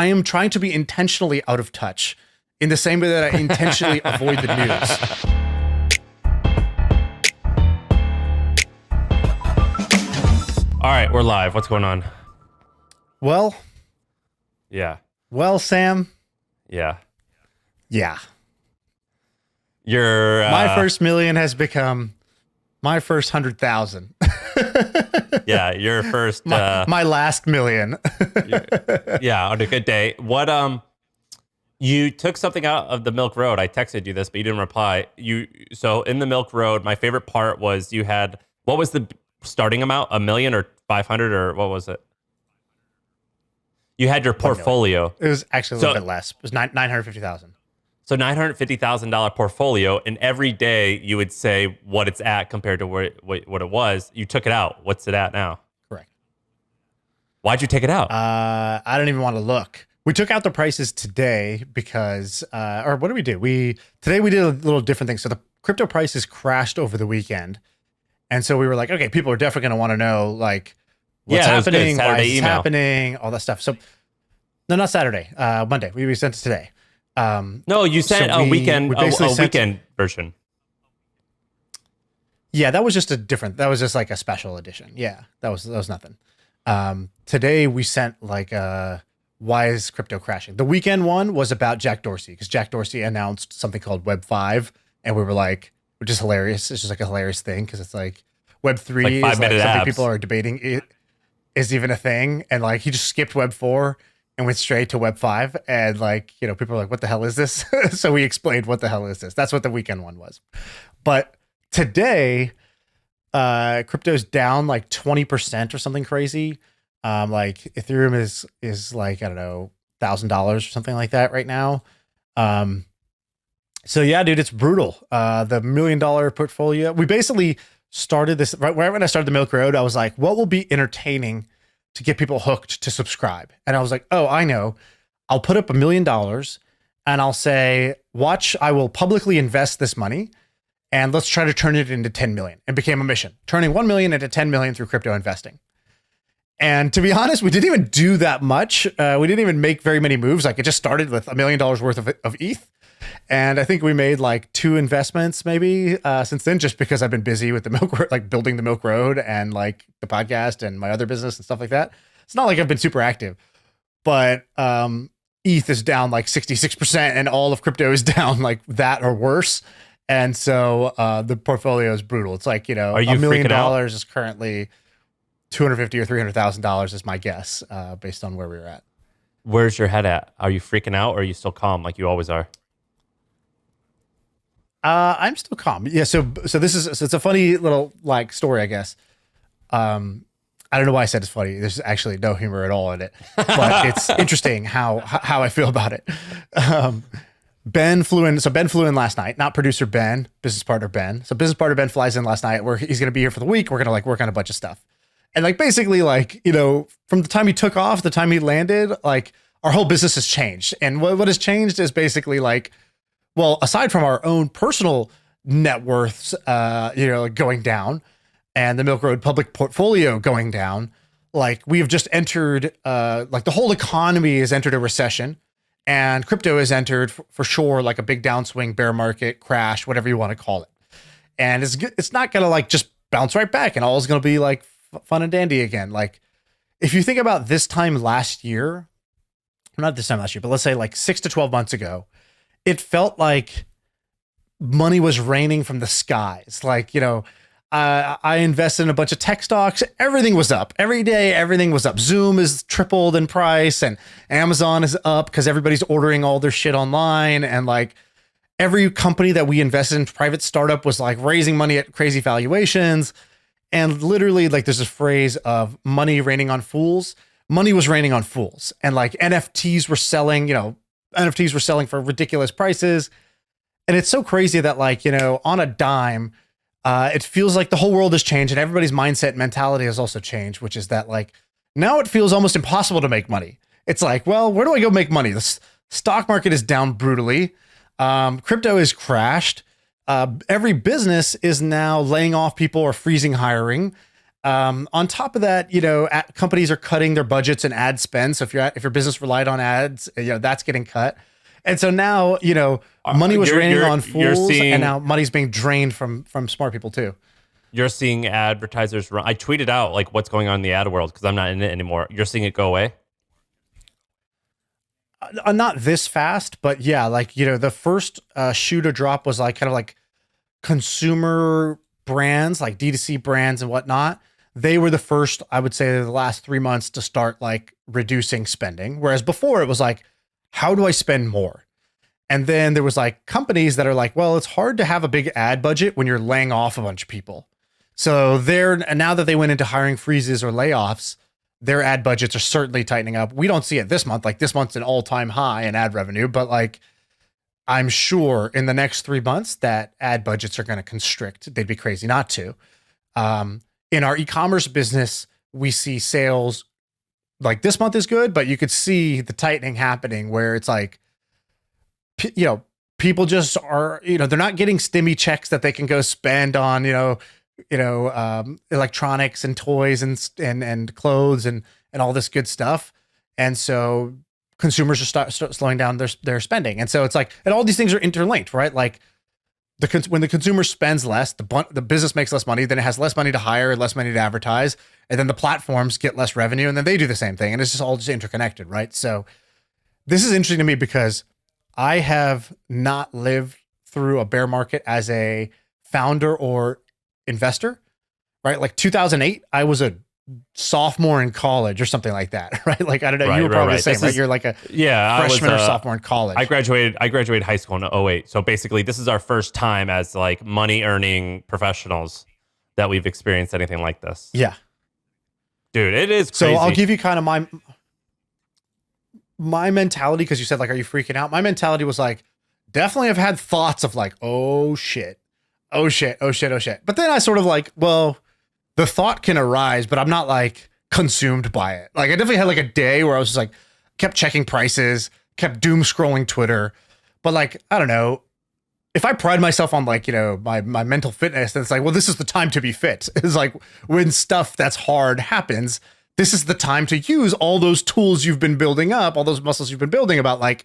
I am trying to be intentionally out of touch in the same way that I intentionally avoid the news. All right, we're live. What's going on? Well, Sam. Yeah. Your my first million has become my first 100,000. Yeah, your first my last million. Yeah, on a good day. What you took something out of the Milk Road. I texted you this, but you didn't reply. So in the Milk Road, my favorite part was you had, what was the starting amount? $1 million or 500 or what was it? You had your portfolio. It was actually a little bit less. It was 950,000. So $950,000 portfolio, and every day you would say what it's at compared to what it was. You took it out. What's it at now? Correct. Why'd you take it out? I don't even want to look. We took out the prices today because, or what did we do? Today we did a little different thing. So the crypto prices crashed over the weekend. And so we were like, okay, people are definitely going to want to know like what's happening, why it's happening, all that stuff. So no, not Saturday, Monday. We sent it today. No, you sent a weekend version. Yeah, that was just that was just like a special edition. Yeah, that was nothing. Today we sent like why is crypto crashing? The weekend one was about Jack Dorsey because Jack Dorsey announced something called Web 5, and we were like, which is hilarious. It's just like a hilarious thing because it's like Web 3 like 5 is minute like something apps. people are debating it is even a thing, and like he just skipped Web 4 and went straight to Web 5, and like, you know, people are like, what the hell is this? So we explained what the hell is this. That's what the weekend one was. But today, crypto's down like 20% or something crazy. Like Ethereum is like, I don't know, $1,000 or something like that right now. So yeah, dude, it's brutal. The $1 million portfolio, we basically started this right when I started the Milk Road. I was like, what will be entertaining to get people hooked to subscribe? And I was like, oh, I know. I'll put up $1 million and I'll say, watch, I will publicly invest this money and let's try to turn it into 10 million. It became a mission, turning 1 million into 10 million through crypto investing. And to be honest, we didn't even do that much. We didn't even make very many moves. Like it just started with $1 million worth of ETH. And I think we made like 2 investments maybe since then, just because I've been busy with the Milk Road, like building the Milk Road and like the podcast and my other business and stuff like that. It's not like I've been super active, but ETH is down like 66% and all of crypto is down like that or worse. And so the portfolio is brutal. It's like, you know, $1 million is currently $250,000 or $300,000 is my guess based on where we were at. Where's your head at? Are you freaking out or are you still calm like you always are? I'm still calm. Yeah. So it's a funny little like story, I guess. I don't know why I said it's funny. There's actually no humor at all in it, but it's interesting how I feel about it. Ben flew in. So Ben flew in last night, not producer Ben, business partner Ben. So business partner Ben flies in last night where he's going to be here for the week. We're going to like work on a bunch of stuff. And like, basically like, you know, from the time he took off, the time he landed, like our whole business has changed. And what has changed is basically like, well, aside from our own personal net worths, you know, going down and the Milk Road public portfolio going down, like we have just entered, like the whole economy has entered a recession and crypto has entered for sure, like a big downswing, bear market, crash, whatever you want to call it. And it's not going to like just bounce right back and all is going to be like fun and dandy again. Like if you think about this time last year, not this time last year, but let's say like 6 to 12 months ago, it felt like money was raining from the skies. Like, you know, I invested in a bunch of tech stocks. Everything was up every day. Everything was up. Zoom is tripled in price and Amazon is up because everybody's ordering all their shit online. And like every company that we invested in, private startup, was like raising money at crazy valuations. And literally like there's this phrase of money raining on fools. Money was raining on fools. And like NFTs were selling, you know, NFTs were selling for ridiculous prices. And it's so crazy that like, you know, on a dime, it feels like the whole world has changed and everybody's mindset and mentality has also changed, which is that like, now it feels almost impossible to make money. It's like, well, where do I go make money? The stock market is down brutally. Crypto is crashed. Every business is now laying off people or freezing hiring. On top of that, companies are cutting their budgets and ad spend. So if your business relied on ads, that's getting cut. And so now, money was raining on fools, and now money's being drained from smart people too. You're seeing advertisers run. I tweeted out like what's going on in the ad world because I'm not in it anymore. You're seeing it go away? Not this fast, but yeah, like, the first shoe to drop was like kind of like consumer brands, like D2C brands and whatnot. They were the first, I would say, the last 3 months to start like reducing spending. Whereas before it was like, how do I spend more? And then there was like companies that are like, well, it's hard to have a big ad budget when you're laying off a bunch of people. So now that they went into hiring freezes or layoffs, their ad budgets are certainly tightening up. We don't see it this month. Like this month's an all-time high in ad revenue, but like I'm sure in the next 3 months that ad budgets are going to constrict. They'd be crazy not to. In our e-commerce business, we see sales like this month is good, but you could see the tightening happening where it's like, people just are, they're not getting stimmy checks that they can go spend on, electronics and toys and clothes and all this good stuff. And so consumers are start slowing down their spending. And so it's like, and all these things are interlinked, right? Like when the consumer spends less, the business makes less money, then it has less money to hire, less money to advertise, and then the platforms get less revenue, and then they do the same thing. And it's just all just interconnected, right? So this is interesting to me because I have not lived through a bear market as a founder or investor, right? Like 2008, I was a sophomore in college or something like that, right? Like, I don't know, right, you were probably right. the same, right? You're like a freshman or sophomore in college. I graduated high school in 2008. So basically this is our first time as like money earning professionals that we've experienced anything like this. Yeah. Dude, it is crazy. So I'll give you kind of my mentality, because you said like, are you freaking out? My mentality was like, definitely have had thoughts of like, oh shit. But then I sort of like, well, the thought can arise, but I'm not like consumed by it. Like I definitely had like a day where I was just like, kept checking prices, kept doom scrolling Twitter. But like, I don't know, if I pride myself on like, my mental fitness, then it's like, well, this is the time to be fit. It's like when stuff that's hard happens, this is the time to use all those tools you've been building up, all those muscles you've been building about like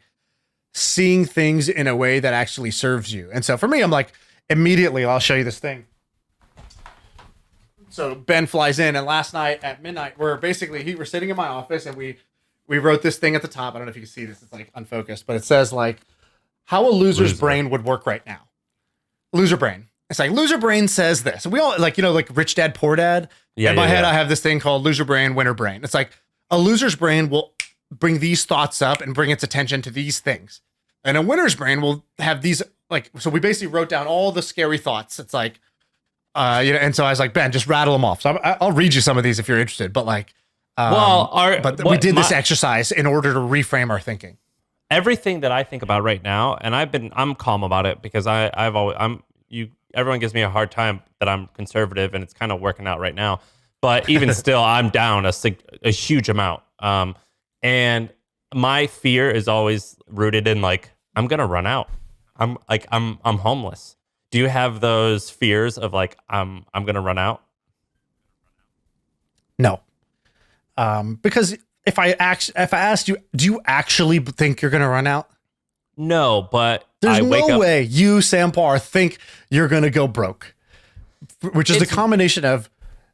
seeing things in a way that actually serves you. And so for me, I'm like, immediately, I'll show you this thing. So Ben flies in, and last night at midnight, we're sitting in my office, and we wrote this thing at the top. I don't know if you can see this. It's like unfocused, but it says like how a loser's brain would work right now. Loser brain. It's like loser brain says this. And we all like, like Rich Dad, Poor Dad. Yeah, in my head, I have this thing called loser brain, winner brain. It's like a loser's brain will bring these thoughts up and bring its attention to these things. And a winner's brain will have these like, so we basically wrote down all the scary thoughts. It's like, and so I was like, Ben, just rattle them off. So I'll read you some of these if you're interested, but like, we did this exercise in order to reframe our thinking. Everything that I think about right now, and I'm calm about it because everyone gives me a hard time that I'm conservative and it's kind of working out right now. But even still, I'm down a huge amount. And my fear is always rooted in like, I'm going to run out. I'm homeless. Do you have those fears of like, I'm going to run out? No. Because if I asked you, do you actually think you're going to run out? No, but there's no way you, Sam Parr, think you're going to go broke, which is the combination of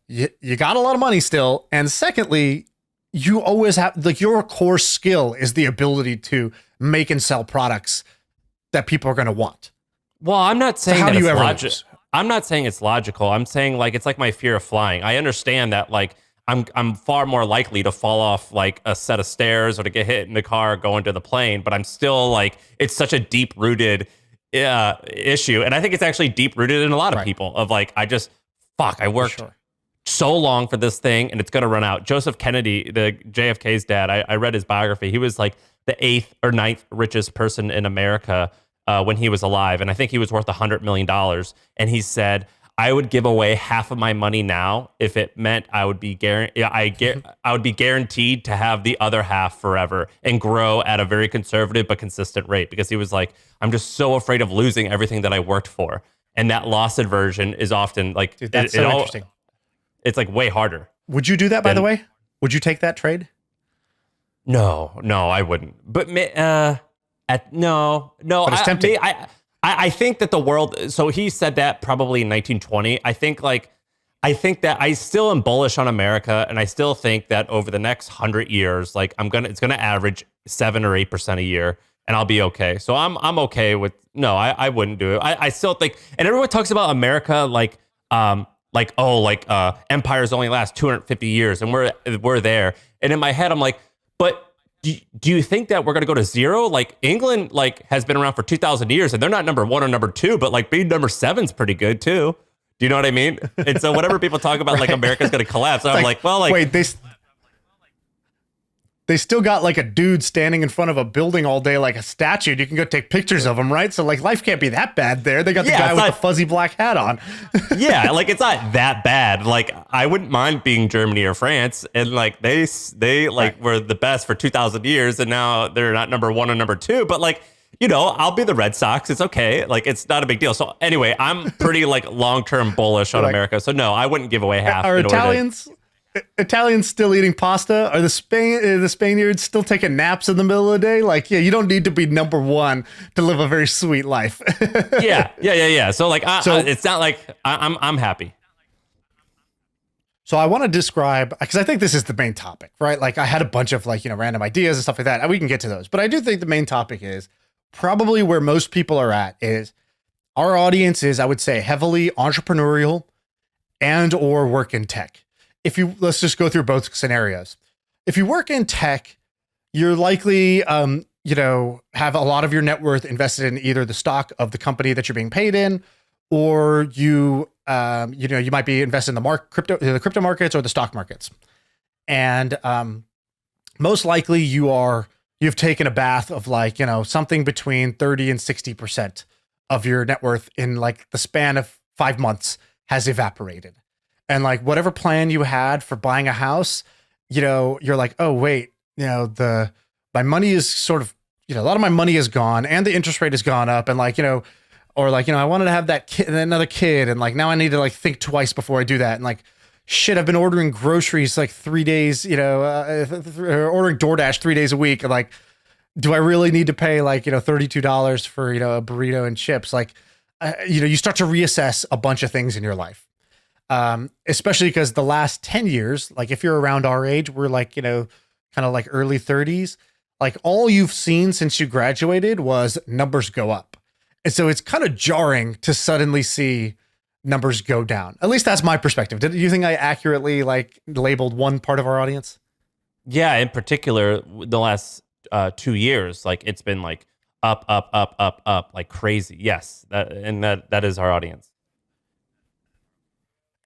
you got a lot of money still. And secondly, you always have like your core skill is the ability to make and sell products that people are going to want. Well, I'm not saying that it's logical. I'm not saying it's logical. I'm saying like, it's like my fear of flying. I understand that like, I'm far more likely to fall off like a set of stairs or to get hit in the car going to the plane, but I'm still like, it's such a deep rooted issue. And I think it's actually deep rooted in a lot of people of like, I worked so long for this thing and it's going to run out. Joseph Kennedy, the JFK's dad, I read his biography. He was like the 8th or 9th richest person in America when he was alive. And I think he was worth $100 million. And he said, I would give away half of my money now if it meant I would be I would be guaranteed to have the other half forever and grow at a very conservative but consistent rate, because he was like, I'm just so afraid of losing everything that I worked for. And that loss aversion is often like, dude, that's so interesting. It's like way harder. Would you do that, by the way? Would you take that trade? No, I wouldn't. But no. But it's tempting. I think that the world. So he said that probably in 1920. I think that I still am bullish on America, and I still think that over the next 100 years, like it's gonna average 7 or 8% a year, and I'll be okay. So I'm okay with no. I wouldn't do it. I still think, and everyone talks about America empires only last 250 years, and we're there. And in my head, I'm like, but do you think that we're going to go to zero? Like England, like has been around for 2,000 years, and they're not number 1 or number 2, but like being number 7's pretty good too. Do you know what I mean? And so whenever people talk about like America's going to collapse, I'm like, well, like wait, they still got like a dude standing in front of a building all day, like a statue. You can go take pictures of him, right? So like life can't be that bad there. They got the guy with the fuzzy black hat on. Yeah, like it's not that bad. Like I wouldn't mind being Germany or France, and like they like were the best for 2,000 years, and now they're not number 1 or number 2. But like, you know, I'll be the Red Sox. It's okay. Like it's not a big deal. So anyway, I'm pretty like long-term bullish on America. So no, I wouldn't give away half. Are Italians still eating pasta? Are the Spaniards still taking naps in the middle of the day? Like, yeah, you don't need to be number 1 to live a very sweet life. Yeah. So like, it's not like I'm happy. So I want to describe, because I think this is the main topic, right? Like I had a bunch of like, random ideas and stuff like that. And we can get to those, but I do think the main topic is probably where most people are at is our audience is, I would say, heavily entrepreneurial and or work in tech. Let's just go through both scenarios. If you work in tech, you're likely, have a lot of your net worth invested in either the stock of the company that you're being paid in, or you might be invested in the crypto markets or the stock markets. And most likely you've taken a bath of like, something between 30 and 60% of your net worth in like the span of 5 months has evaporated. And like whatever plan you had for buying a house, you're like, oh wait, my money is sort of, a lot of my money is gone and the interest rate has gone up. And like, I wanted to have another kid. And like, now I need to like think twice before I do that. And like, shit, I've been ordering groceries like 3 days, ordering DoorDash 3 days a week. And like, do I really need to pay like, $32 for, a burrito and chips? Like, you start to reassess a bunch of things in your life. Especially because the last 10 years, like if you're around our age, we're like, kind of like early 30s, like all you've seen since you graduated was numbers go up. And so it's kind of jarring to suddenly see numbers go down. At least that's my perspective. Do you think I accurately like labeled one part of our audience? Yeah, in particular, the last 2 years, like it's been like up, like crazy. Yes, that is our audience.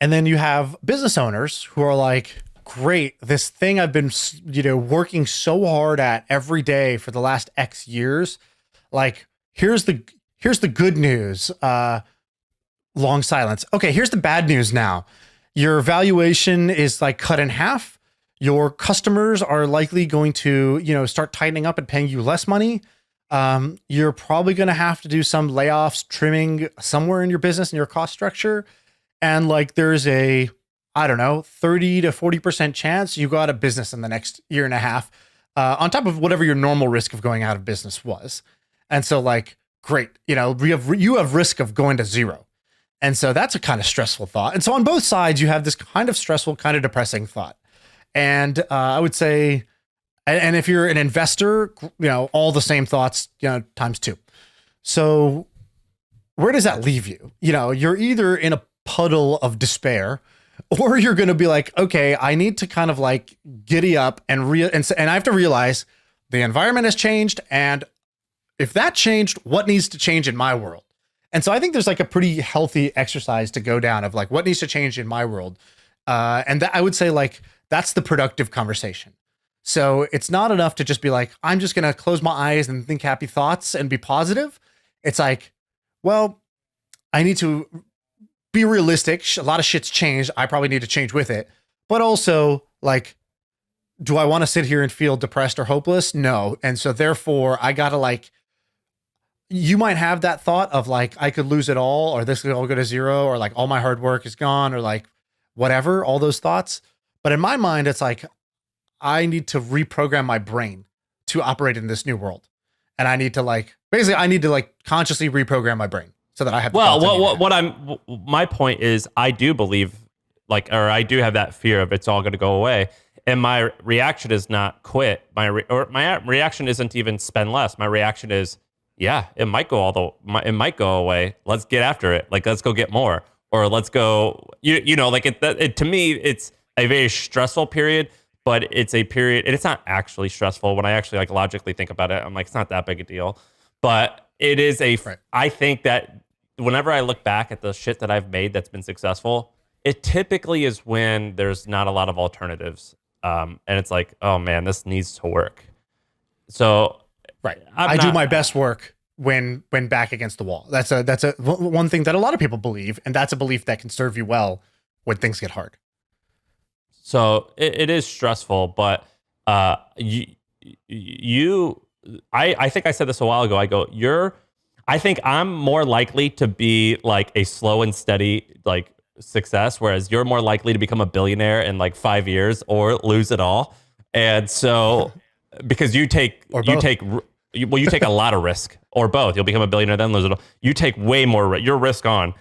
And then you have business owners who are like, great, this thing I've been, working so hard at every day for the last X years. Like, here's the good news. Long silence. Okay, here's the bad news now. Your valuation is like cut in half. Your customers are likely going to, start tightening up and paying you less money. You're probably going to have to do some layoffs, trimming somewhere in your business and your cost structure. And like, there's a, 30 to 40% chance you go out of business in the next year and a half, on top of whatever your normal risk of going out of business was. And so like, great, you have risk of going to zero. And so that's a kind of stressful thought. And so on both sides, you have this kind of stressful, kind of depressing thought. And I would say, and if you're an investor, all the same thoughts, times 2. So where does that leave you? You're either in a puddle of despair, or you're going to be like, okay, I need to kind of like giddy up and I have to realize the environment has changed. And if that changed, what needs to change in my world? And so I think there's like a pretty healthy exercise to go down of like, what needs to change in my world? And that I would say like, that's the productive conversation. So it's not enough to just be like, I'm just going to close my eyes and think happy thoughts and be positive. It's like, well, I need to be realistic. A lot of shit's changed. I probably need to change with it. But also, like, do I want to sit here and feel depressed or hopeless? No. And so therefore, I got to like, you might have that thought of like, I could lose it all, or this could all go to zero, or like all my hard work is gone, or like whatever, all those thoughts. But in my mind, it's like, I need to reprogram my brain to operate in this new world. And I need to consciously reprogram my brain so that I have. My point is, I do believe I do have that fear of it's all going to go away. And my reaction is not quit. My reaction isn't even spend less. My reaction is, yeah, it might go away. Let's get after it. Like, let's go get more, or let's go. To me, it's a very stressful period, but it's a period, and it's not actually stressful when I actually logically think about it. I'm like, it's not that big a deal, but it is right. I think that whenever I look back at the shit that I've made that's been successful, it typically is when there's not a lot of alternatives. And it's like, oh man, this needs to work. So right. I do my best work when back against the wall. That's one thing that a lot of people believe. And that's a belief that can serve you well when things get hard. So it is stressful, but I think I said this a while ago. I think I'm more likely to be like a slow and steady, success, whereas you're more likely to become a billionaire in 5 years or lose it all. And so, because you take a lot of risk, or both. You'll become a billionaire, then lose it all. You take way more, your risk on.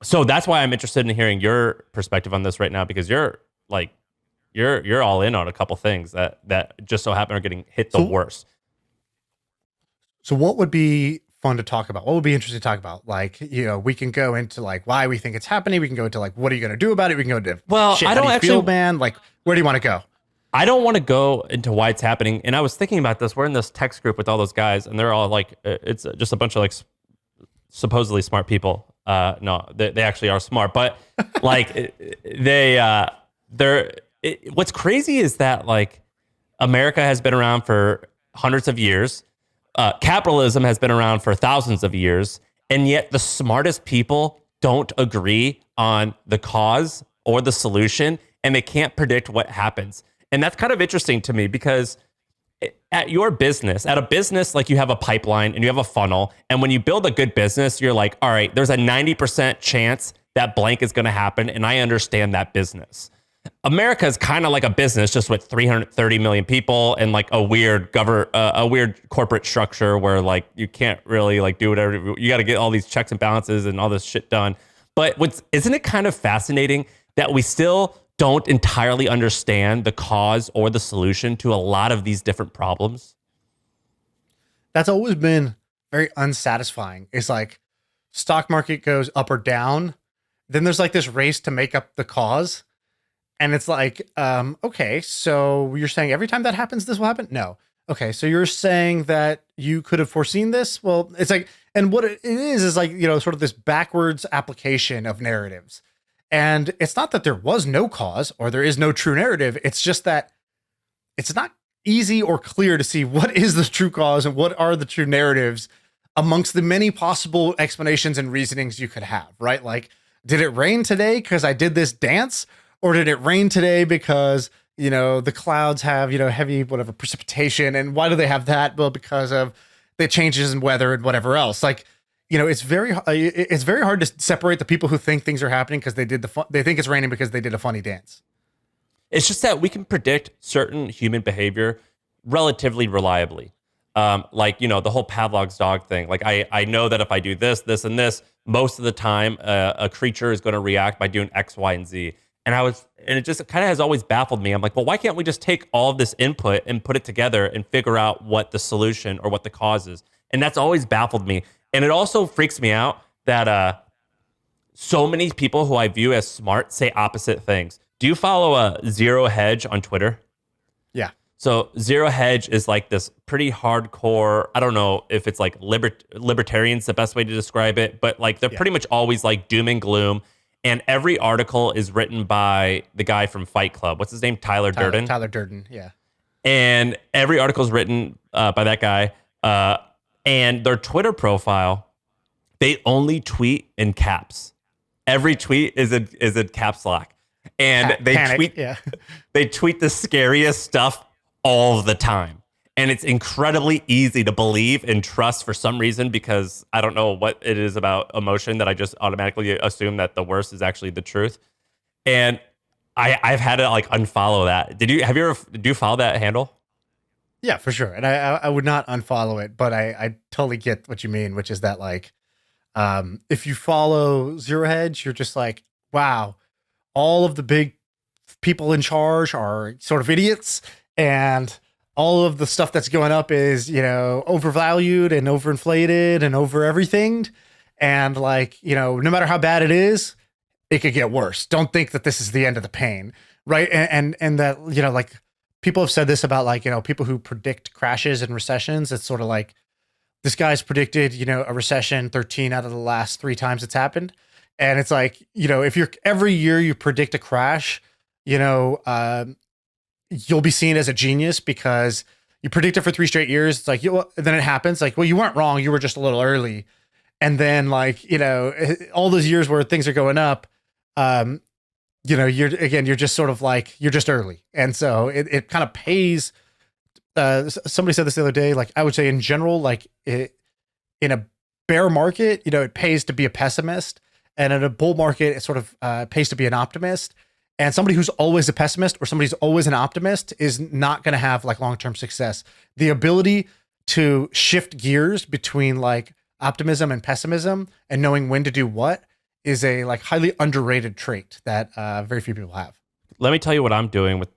So that's why I'm interested in hearing your perspective on this right now, because you're all in on a couple things that just so happen are getting hit the worst. So what would be fun to talk about? What would be interesting to talk about? We can go into why we think it's happening. We can go into what are you going to do about it? We can go into I don't actually feel, man. Where do you want to go? I don't want to go into why it's happening. And I was thinking about this. We're in this text group with all those guys, and they're all it's just a bunch of supposedly smart people. No, they actually are smart, but what's crazy is that America has been around for hundreds of years. Capitalism has been around for thousands of years, and yet the smartest people don't agree on the cause or the solution, and they can't predict what happens. And that's kind of interesting to me, because at a business, you have a pipeline and you have a funnel, and when you build a good business, you're like, all right, there's a 90% chance that blank is going to happen, and I understand that business. America is kind of like a business, just with 330 million people and a weird corporate structure where you can't really do whatever. You got to get all these checks and balances and all this shit done. But isn't it kind of fascinating that we still don't entirely understand the cause or the solution to a lot of these different problems? That's always been very unsatisfying. It's stock market goes up or down, then there's this race to make up the cause. And it's okay, so you're saying every time that happens, this will happen? No. Okay, so you're saying that you could have foreseen this? Well, it's and what it is sort of this backwards application of narratives. And it's not that there was no cause or there is no true narrative. It's just that it's not easy or clear to see what is the true cause and what are the true narratives amongst the many possible explanations and reasonings you could have, right? Did it rain today because I did this dance? Or did it rain today because, the clouds have, heavy, precipitation? And why do they have that? Well, because of the changes in weather and whatever else. It's very hard to separate the people who think things are happening because they think it's raining because they did a funny dance. It's just that we can predict certain human behavior relatively reliably. The whole Pavlov's dog thing. I know that if I do this, this, and this, most of the time a creature is going to react by doing X, Y, and Z. And it just kind of has always baffled me. I'm like, well, why can't we just take all of this input and put it together and figure out what the solution or what the cause is? And that's always baffled me. And it also freaks me out that so many people who I view as smart say opposite things. Do you follow Zero Hedge on Twitter? Yeah. So Zero Hedge is this pretty hardcore, I don't know if it's libertarian's the best way to describe it, but they're pretty much always doom and gloom. And every article is written by the guy from Fight Club. What's his name? Tyler Durden. Tyler Durden, yeah. And every article is written by that guy. And their Twitter profile, they only tweet in caps. Every tweet is in caps lock. And they tweet the scariest stuff all the time. And it's incredibly easy to believe and trust for some reason, because I don't know what it is about emotion that I just automatically assume that the worst is actually the truth. And I've had to like unfollow that. Did you follow that handle? Yeah, for sure. And I would not unfollow it, but I totally get what you mean, which is that like, if you follow Zero Hedge, you're just like, wow, all of the big people in charge are sort of idiots, and all of the stuff that's going up is, overvalued and overinflated and over everything. And like, no matter how bad it is, it could get worse. Don't think that this is the end of the pain. Right. And that, like people have said this about like, people who predict crashes and recessions. It's sort of like this guy's predicted, a recession 13 out of the last 3 times it's happened. And it's like, if you're every year you predict a crash, you'll be seen as a genius because you predict it for 3 straight years. It's like, then it happens. Like, well, you weren't wrong. You were just a little early. And then like, all those years where things are going up, you're just sort of like, you're just early. And so it kind of pays. Somebody said this the other day, like I would say in general, like in a bear market, it pays to be a pessimist. And in a bull market, it sort of pays to be an optimist. And somebody who's always a pessimist or somebody who's always an optimist is not going to have like long-term success. The ability to shift gears between like optimism and pessimism and knowing when to do what is a like highly underrated trait that very few people have. Let me tell you what I'm doing with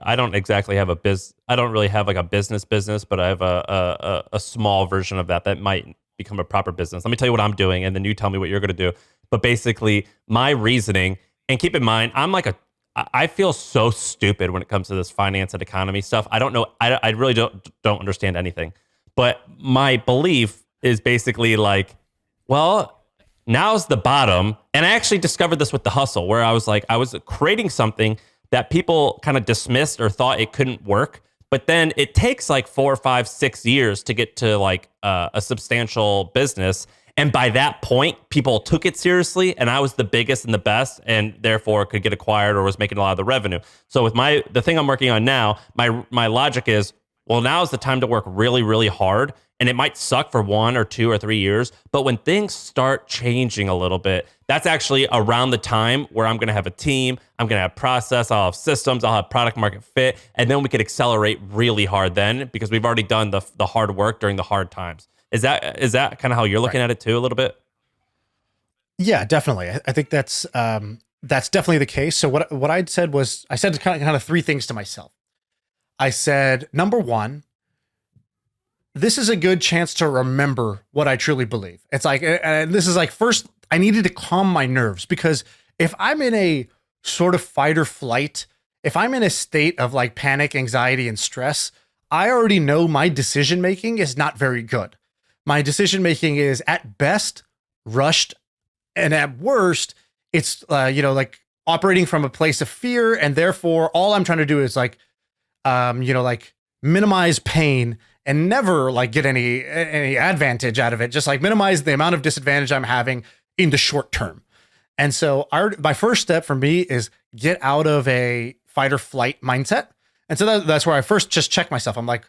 I don't exactly have I don't really have like a business, but I have a small version of that might become a proper business. Let me tell you what I'm doing, and then you tell me what you're going to do. But basically, my reasoning, and keep in mind, I feel so stupid when it comes to this finance and economy stuff. I don't know. I really don't understand anything. But my belief is basically like, well, now's the bottom. And I actually discovered this with The Hustle, where I was creating something that people kind of dismissed or thought it couldn't work. But then it takes like 4, 5, 6 years to get to like a substantial business. And by that point, people took it seriously, and I was the biggest and the best, and therefore could get acquired or was making a lot of the revenue. So with the thing I'm working on now, my logic is, well, now is the time to work really, really hard. And it might suck for 1 or 2 or 3 years, but when things start changing a little bit, that's actually around the time where I'm going to have a team, I'm going to have process, I'll have systems, I'll have product market fit, and then we could accelerate really hard then because we've already done the hard work during the hard times. Is that kind of how you're looking at it too, a little bit? Yeah, definitely. I think that's definitely the case. So what I said kind of 3 things to myself. I said, number 1, this is a good chance to remember what I truly believe. It's like, and this is like, first, I needed to calm my nerves, because if I'm in a sort of fight or flight, if I'm in a state of like panic, anxiety, and stress, I already know my decision making is not very good. My decision making is at best rushed, and at worst, it's like operating from a place of fear, and therefore all I'm trying to do is like minimize pain and never like get any advantage out of it. Just like minimize the amount of disadvantage I'm having in the short term. And so my first step for me is get out of a fight or flight mindset. And so that's where I first just check myself. I'm like,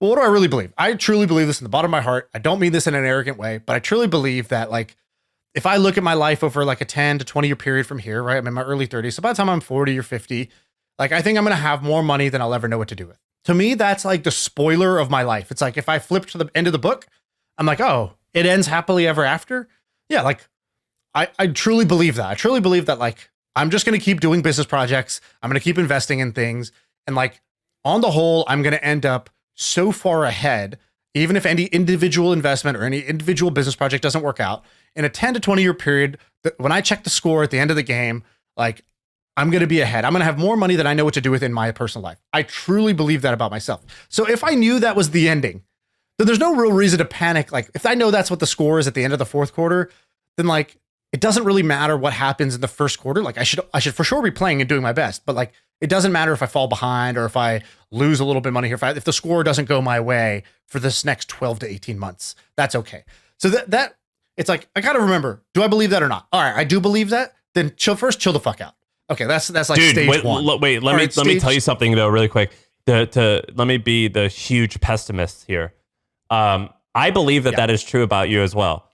well, what do I really believe? I truly believe this in the bottom of my heart. I don't mean this in an arrogant way, but I truly believe that like, if I look at my life over like a 10 to 20 year period from here, right? I'm in my early 30s. So by the time I'm 40 or 50, like I think I'm going to have more money than I'll ever know what to do with. To me, that's like the spoiler of my life. It's like, if I flip to the end of the book, I'm like, oh, it ends happily ever after. Yeah. Like I truly believe that. I truly believe that like, I'm just going to keep doing business projects. I'm going to keep investing in things. And like on the whole, I'm going to end up so far ahead, even if any individual investment or any individual business project doesn't work out in a 10 to 20 year period, when I check the score at the end of the game, like I'm going to be ahead. I'm going to have more money than I know what to do with in my personal life. I truly believe that about myself. So if I knew that was the ending, then there's no real reason to panic. Like if I know that's what the score is at the end of the 4th quarter, then like, it doesn't really matter what happens in the 1st quarter. Like I should for sure be playing and doing my best, but like, it doesn't matter if I fall behind or if I lose a little bit of money here. If the score doesn't go my way for this next 12 to 18 months, that's okay. So that it's like, I got to remember, do I believe that or not? All right. I do believe that. Then chill the fuck out. Okay. That's like Dude, stage 1. Let me tell you something though, really quick. Let me be the huge pessimist here. I believe that is true about you as well.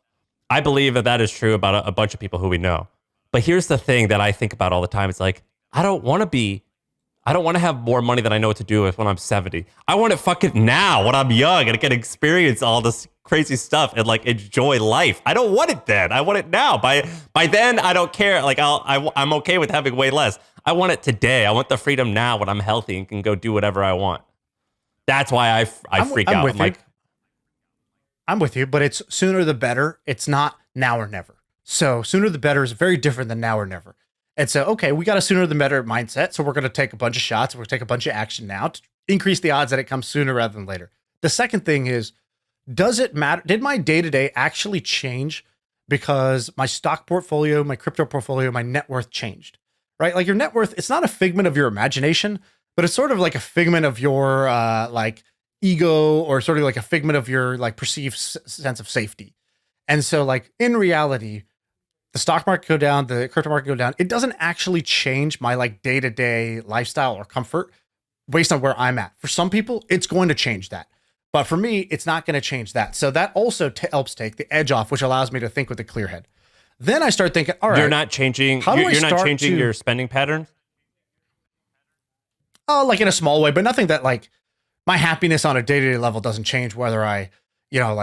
I believe that is true about a bunch of people who we know. But here's the thing that I think about all the time. It's like, I don't want to have more money than I know what to do with when I'm 70. I want it fucking now when I'm young and I can experience all this crazy stuff and like enjoy life. I don't want it then. I want it now. By then, I don't care. Like I'm okay with having way less. I want it today. I want the freedom now when I'm healthy and can go do whatever I want. That's why I freak out. I'm like, I'm with you, but it's sooner the better. It's not now or never. So sooner the better is very different than now or never. And so, okay, we got a sooner the better mindset. So we're going to take a bunch of shots. We're going to take a bunch of action now to increase the odds that it comes sooner rather than later. The second thing is, does it matter? Did my day-to-day actually change because my stock portfolio, my crypto portfolio, my net worth changed, right? Like your net worth, it's not a figment of your imagination, but it's sort of like a figment of your like ego, or sort of like a figment of your like perceived sense of safety. And so like in reality, the stock market go down, the crypto market go down. It doesn't actually change my like day-to-day lifestyle or comfort based on where I'm at. For some people, it's going to change that. But for me, it's not going to change that. So that also helps take the edge off, which allows me to think with a clear head. Then I start thinking, all right, you're not changing your spending patterns? Oh, like in a small way, but nothing that like my happiness on a day-to-day level doesn't change whether I, have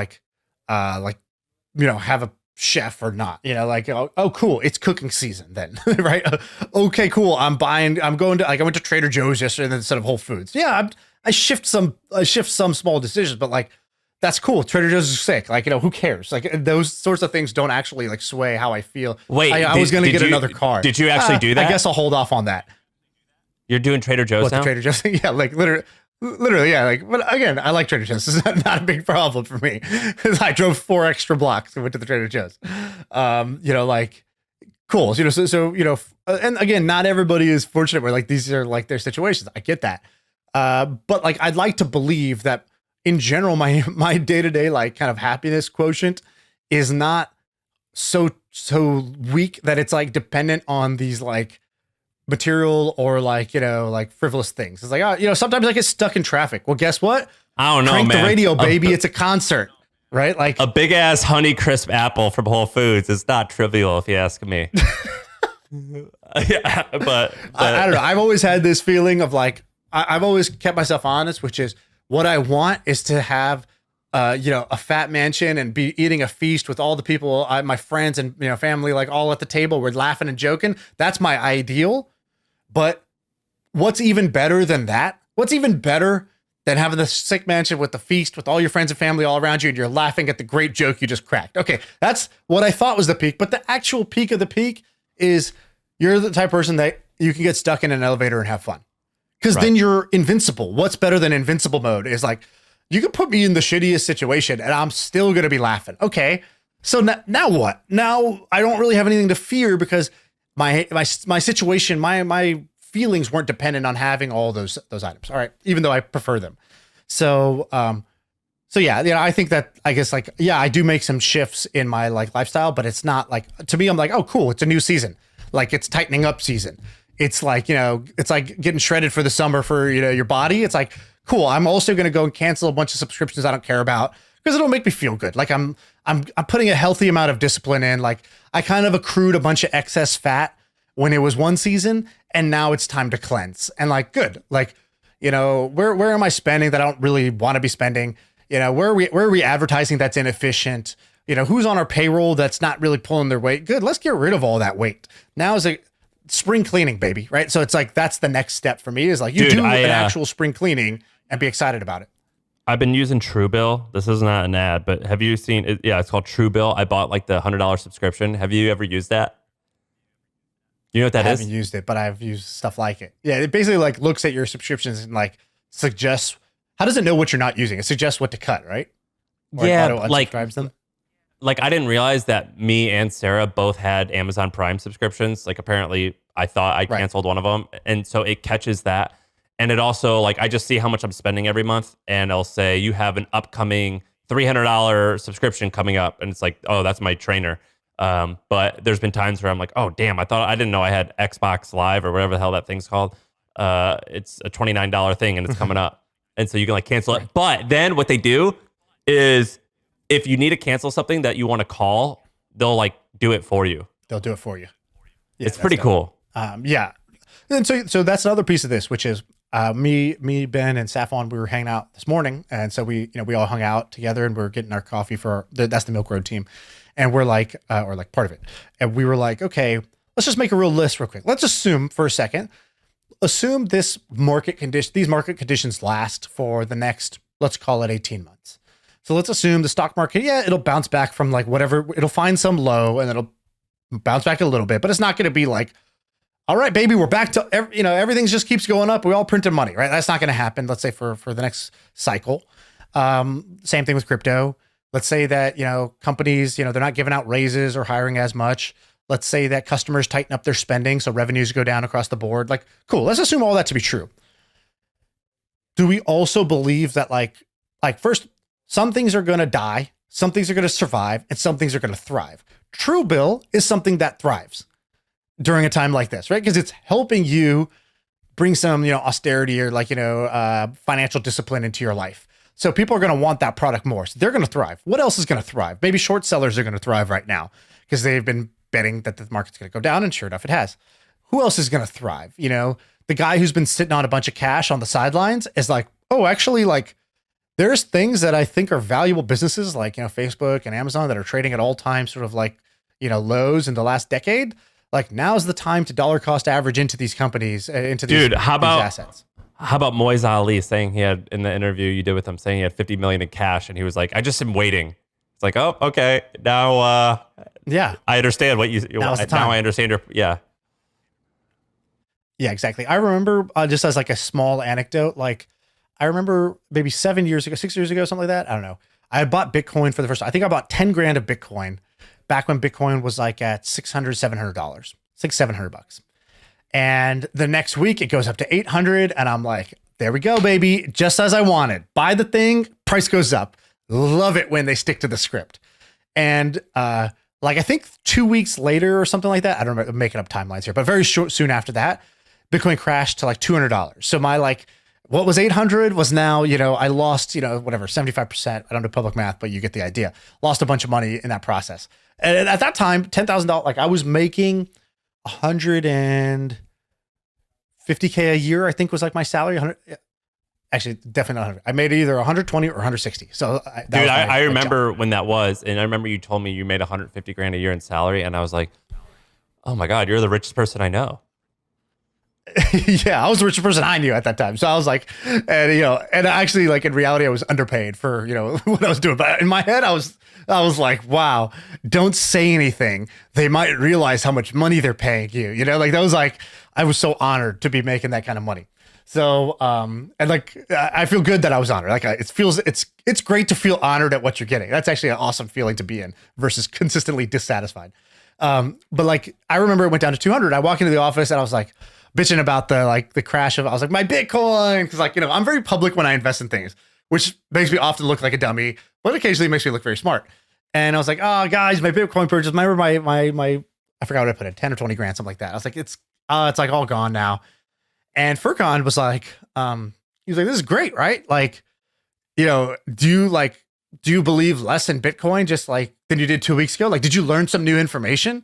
a chef or not, like, oh, cool, it's cooking season then, right? Okay, cool. I went to Trader Joe's yesterday instead of Whole Foods. Yeah, I shift some small decisions, but like, that's cool. Trader Joe's is sick. Like, who cares? Like those sorts of things don't actually like sway how I feel. Wait, I was going to get another car. Did you actually do that? I guess I'll hold off on that. You're doing Trader Joe's now? The Trader Joe's thing? Yeah, like literally, yeah. Like, but again, I like Trader Joe's. This is not a big problem for me because I drove 4 extra blocks and went to the Trader Joe's. Like, cool. And again, not everybody is fortunate where like these are like their situations. I get that. But like, I'd like to believe that in general, my day-to-day like kind of happiness quotient is not so weak that it's like dependent on these like material or like, like frivolous things. It's like, sometimes I get stuck in traffic. Well, guess what? I don't know, Crank man. the radio, baby. It's a concert, right? Like a big ass Honey Crisp apple from Whole Foods is not trivial if you ask me. Yeah, but I don't know. I've always had this feeling of like, I've always kept myself honest, which is what I want is to have, a fat mansion and be eating a feast with all the people, my friends and, family, like all at the table. We're laughing and joking. That's my ideal. But what's even better than that? What's even better than having the sick mansion with the feast with all your friends and family all around you and you're laughing at the great joke you just cracked? Okay, that's what I thought was the peak. But the actual peak of the peak is you're the type of person that you can get stuck in an elevator and have fun. Because then you're invincible. What's better than invincible mode is like, you can put me in the shittiest situation and I'm still going to be laughing. Okay. So now what? Now I don't really have anything to fear because my situation, my feelings weren't dependent on having all those items. All right. Even though I prefer them. So yeah, I think that I guess like, yeah, I do make some shifts in my like lifestyle, but it's not like, to me, I'm like, oh, cool. It's a new season. Like it's tightening up season. It's like, it's like getting shredded for the summer for, your body. It's like, cool. I'm also going to go and cancel a bunch of subscriptions I don't care about because it'll make me feel good. Like I'm putting a healthy amount of discipline in. Like I kind of accrued a bunch of excess fat when it was one season and now it's time to cleanse and like, good. Like, where am I spending that I don't really want to be spending? Where are we advertising that's inefficient? Who's on our payroll that's not really pulling their weight? Good. Let's get rid of all that weight. Now is a spring cleaning, baby. Right. So it's like, that's the next step for me is like you do an actual spring cleaning and be excited about it. I've been using Truebill. This is not an ad, but have you seen it? Yeah, it's called Truebill. I bought like the $100 subscription. Have you ever used that? You know what that is? I haven't used it, but I've used stuff like it. Yeah. It basically like looks at your subscriptions and like suggests, how does it know what you're not using? It suggests what to cut, right? Or yeah. auto unsubscribes them. Like I didn't realize that me and Sarah both had Amazon Prime subscriptions. Like apparently I thought I canceled one of them. And so it catches that. And it also like, I just see how much I'm spending every month and it'll say you have an upcoming $300 subscription coming up. And it's like, oh, that's my trainer. But there's been times where I'm like, oh damn, I didn't know I had Xbox Live or whatever the hell that thing's called. It's a $29 thing and it's coming up. And so you can like cancel it. But then what they do is if you need to cancel something that you want to call, they'll like do it for you. They'll do it for you. It's pretty cool. Yeah. And so that's another piece of this, which is me, Ben, and Saffron. We were hanging out this morning, and so we all hung out together, and we were getting our coffee for that's the Milk Road team, and we're like, or like part of it, and we were like, okay, let's just make a real list real quick. Let's assume for a second, these market conditions last for the next, let's call it 18 months. So let's assume the stock market, it'll bounce back from like whatever, it'll find some low and it'll bounce back a little bit, but it's not going to be like, all right, baby, we're back to, everything just keeps going up. We all printed money, right? That's not going to happen. Let's say for the next cycle. Same thing with crypto. Let's say that, companies, they're not giving out raises or hiring as much. Let's say that customers tighten up their spending, so revenues go down across the board. Like, cool. Let's assume all that to be true. Do we also believe that like first, some things are going to die, some things are going to survive, and some things are going to thrive? Truebill is something that thrives during a time like this, right? Because it's helping you bring some, austerity or like, financial discipline into your life. So people are going to want that product more. So they're going to thrive. What else is going to thrive? Maybe short sellers are going to thrive right now because they've been betting that the market's going to go down, and sure enough, it has. Who else is going to thrive? The guy who's been sitting on a bunch of cash on the sidelines is like, oh, actually, like there's things that I think are valuable businesses like, Facebook and Amazon that are trading at all time sort of like, lows in the last decade. Like now's the time to dollar cost average into these companies, into these, these assets. How about Moise Ali saying he had, in the interview you did with him, saying he had 50 million in cash, and he was like, I just am waiting. It's like, oh, okay. Now, yeah, I understand what you, now I understand Yeah, exactly. I remember just as like a small anecdote, like I remember maybe 6 years ago, something like that. I don't know. I had bought Bitcoin for the first time. I think I bought 10 grand of Bitcoin back when Bitcoin was like at $600, $700, it's like $700. And the next week it goes up to 800. And I'm like, there we go, baby. Just as I wanted. Buy the thing, price goes up. Love it when they stick to the script. And like, I think 2 weeks later or something like that, I don't know, I'm making up timelines here, but very soon after that, Bitcoin crashed to like $200. So my like, what was 800 was now, I lost, whatever, 75%. I don't do public math, but you get the idea. Lost a bunch of money in that process. And at that time, $10,000, like I was making $150K a year, I think was like my salary. Actually, definitely not 100. I made either 120 or 160. So I remember when that was, and I remember you told me you made 150 grand a year in salary. And I was like, oh my God, you're the richest person I know. Yeah, I was the richest person I knew at that time. So I was like, and actually like in reality, I was underpaid for, what I was doing. But in my head, I was like, wow, don't say anything. They might realize how much money they're paying you. Like that was like, I was so honored to be making that kind of money. So, and like, I feel good that I was honored. Like it's great to feel honored at what you're getting. That's actually an awesome feeling to be in versus consistently dissatisfied. But like, I remember it went down to 200. I walk into the office and I was like, bitching about the crash of, I was like, my Bitcoin. Cause like, I'm very public when I invest in things, which makes me often look like a dummy, but occasionally makes me look very smart. And I was like, oh guys, my Bitcoin purchase, remember my, I forgot what I put in, 10 or 20 grand, something like that. I was like, it's like all gone now. And Furkan was like, he was like, this is great, right? Like, do you believe less in Bitcoin just like than you did 2 weeks ago? Like, did you learn some new information?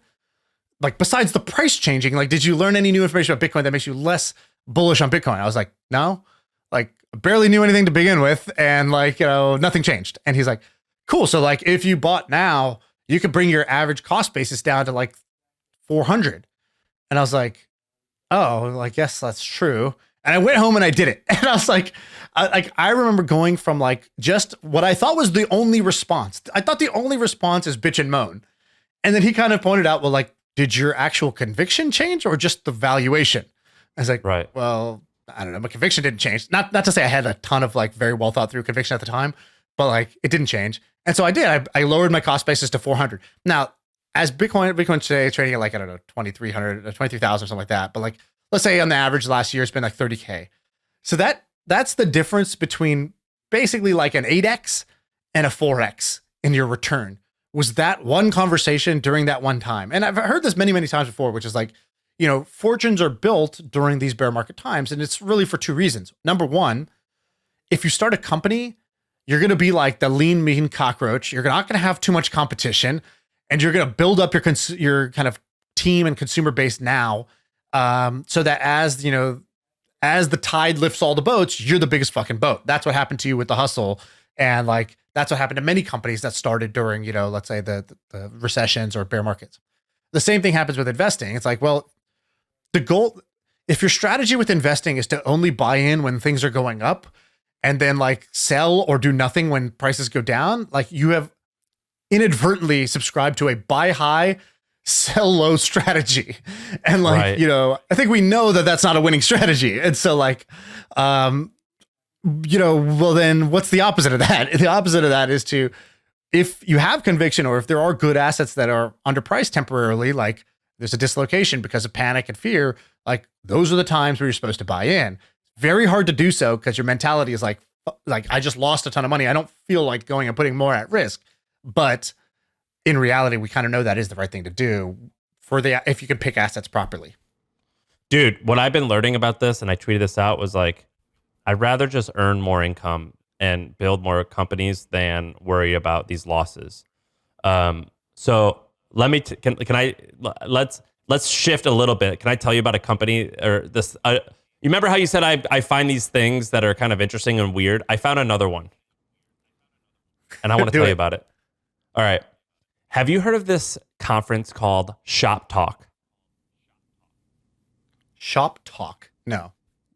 Like besides the price changing, like, did you learn any new information about Bitcoin that makes you less bullish on Bitcoin? I was like, no, like I barely knew anything to begin with. And like, nothing changed. And he's like, cool. So like, if you bought now, you could bring your average cost basis down to like 400. And I was like, oh, well, I guess that's true. And I went home and I did it. And I was like, I remember going from like just what I thought was the only response. I thought the only response is bitch and moan. And then he kind of pointed out, well, like, did your actual conviction change or just the valuation? I was like, right. Well, I don't know. My conviction didn't change. Not to say I had a ton of like very well thought through conviction at the time, but like it didn't change. And so I did. I lowered my cost basis to 400. Now, as Bitcoin today is trading at like, I don't know, 2,300, 23,000 or something like that. But like, let's say on the average last year, it's been like 30K. So that's the difference between basically like an 8X and a 4X in your return. Was that one conversation during that one time. And I've heard this many, many times before, which is like, fortunes are built during these bear market times. And it's really for two reasons. Number one, if you start a company, you're going to be like the lean, mean cockroach. You're not going to have too much competition, and you're going to build up your kind of team and consumer base now, so that as as the tide lifts all the boats, you're the biggest fucking boat. That's what happened to you with the hustle. And like, that's what happened to many companies that started during, let's say the recessions or bear markets. The same thing happens with investing. It's like, well, the goal, if your strategy with investing is to only buy in when things are going up and then like sell or do nothing when prices go down, like you have inadvertently subscribed to a buy high, sell low strategy. And like, Right. I think we know that that's not a winning strategy. And so like, well then what's the opposite of that? The opposite of that is to, if you have conviction or if there are good assets that are underpriced temporarily, like there's a dislocation because of panic and fear, like those are the times where you're supposed to buy in. Very hard to do so because your mentality is like, I just lost a ton of money. I don't feel like going and putting more at risk. But in reality, we kind of know that is the right thing to do if you can pick assets properly. Dude, what I've been learning about this, and I tweeted this out, was like, I'd rather just earn more income and build more companies than worry about these losses. So let me, let's shift a little bit. Can I tell you about a company or this? You remember how you said I find these things that are kind of interesting and weird? I found another one, and I want to tell you about it. All right. Have you heard of this conference called Shop Talk? Shop Talk? No.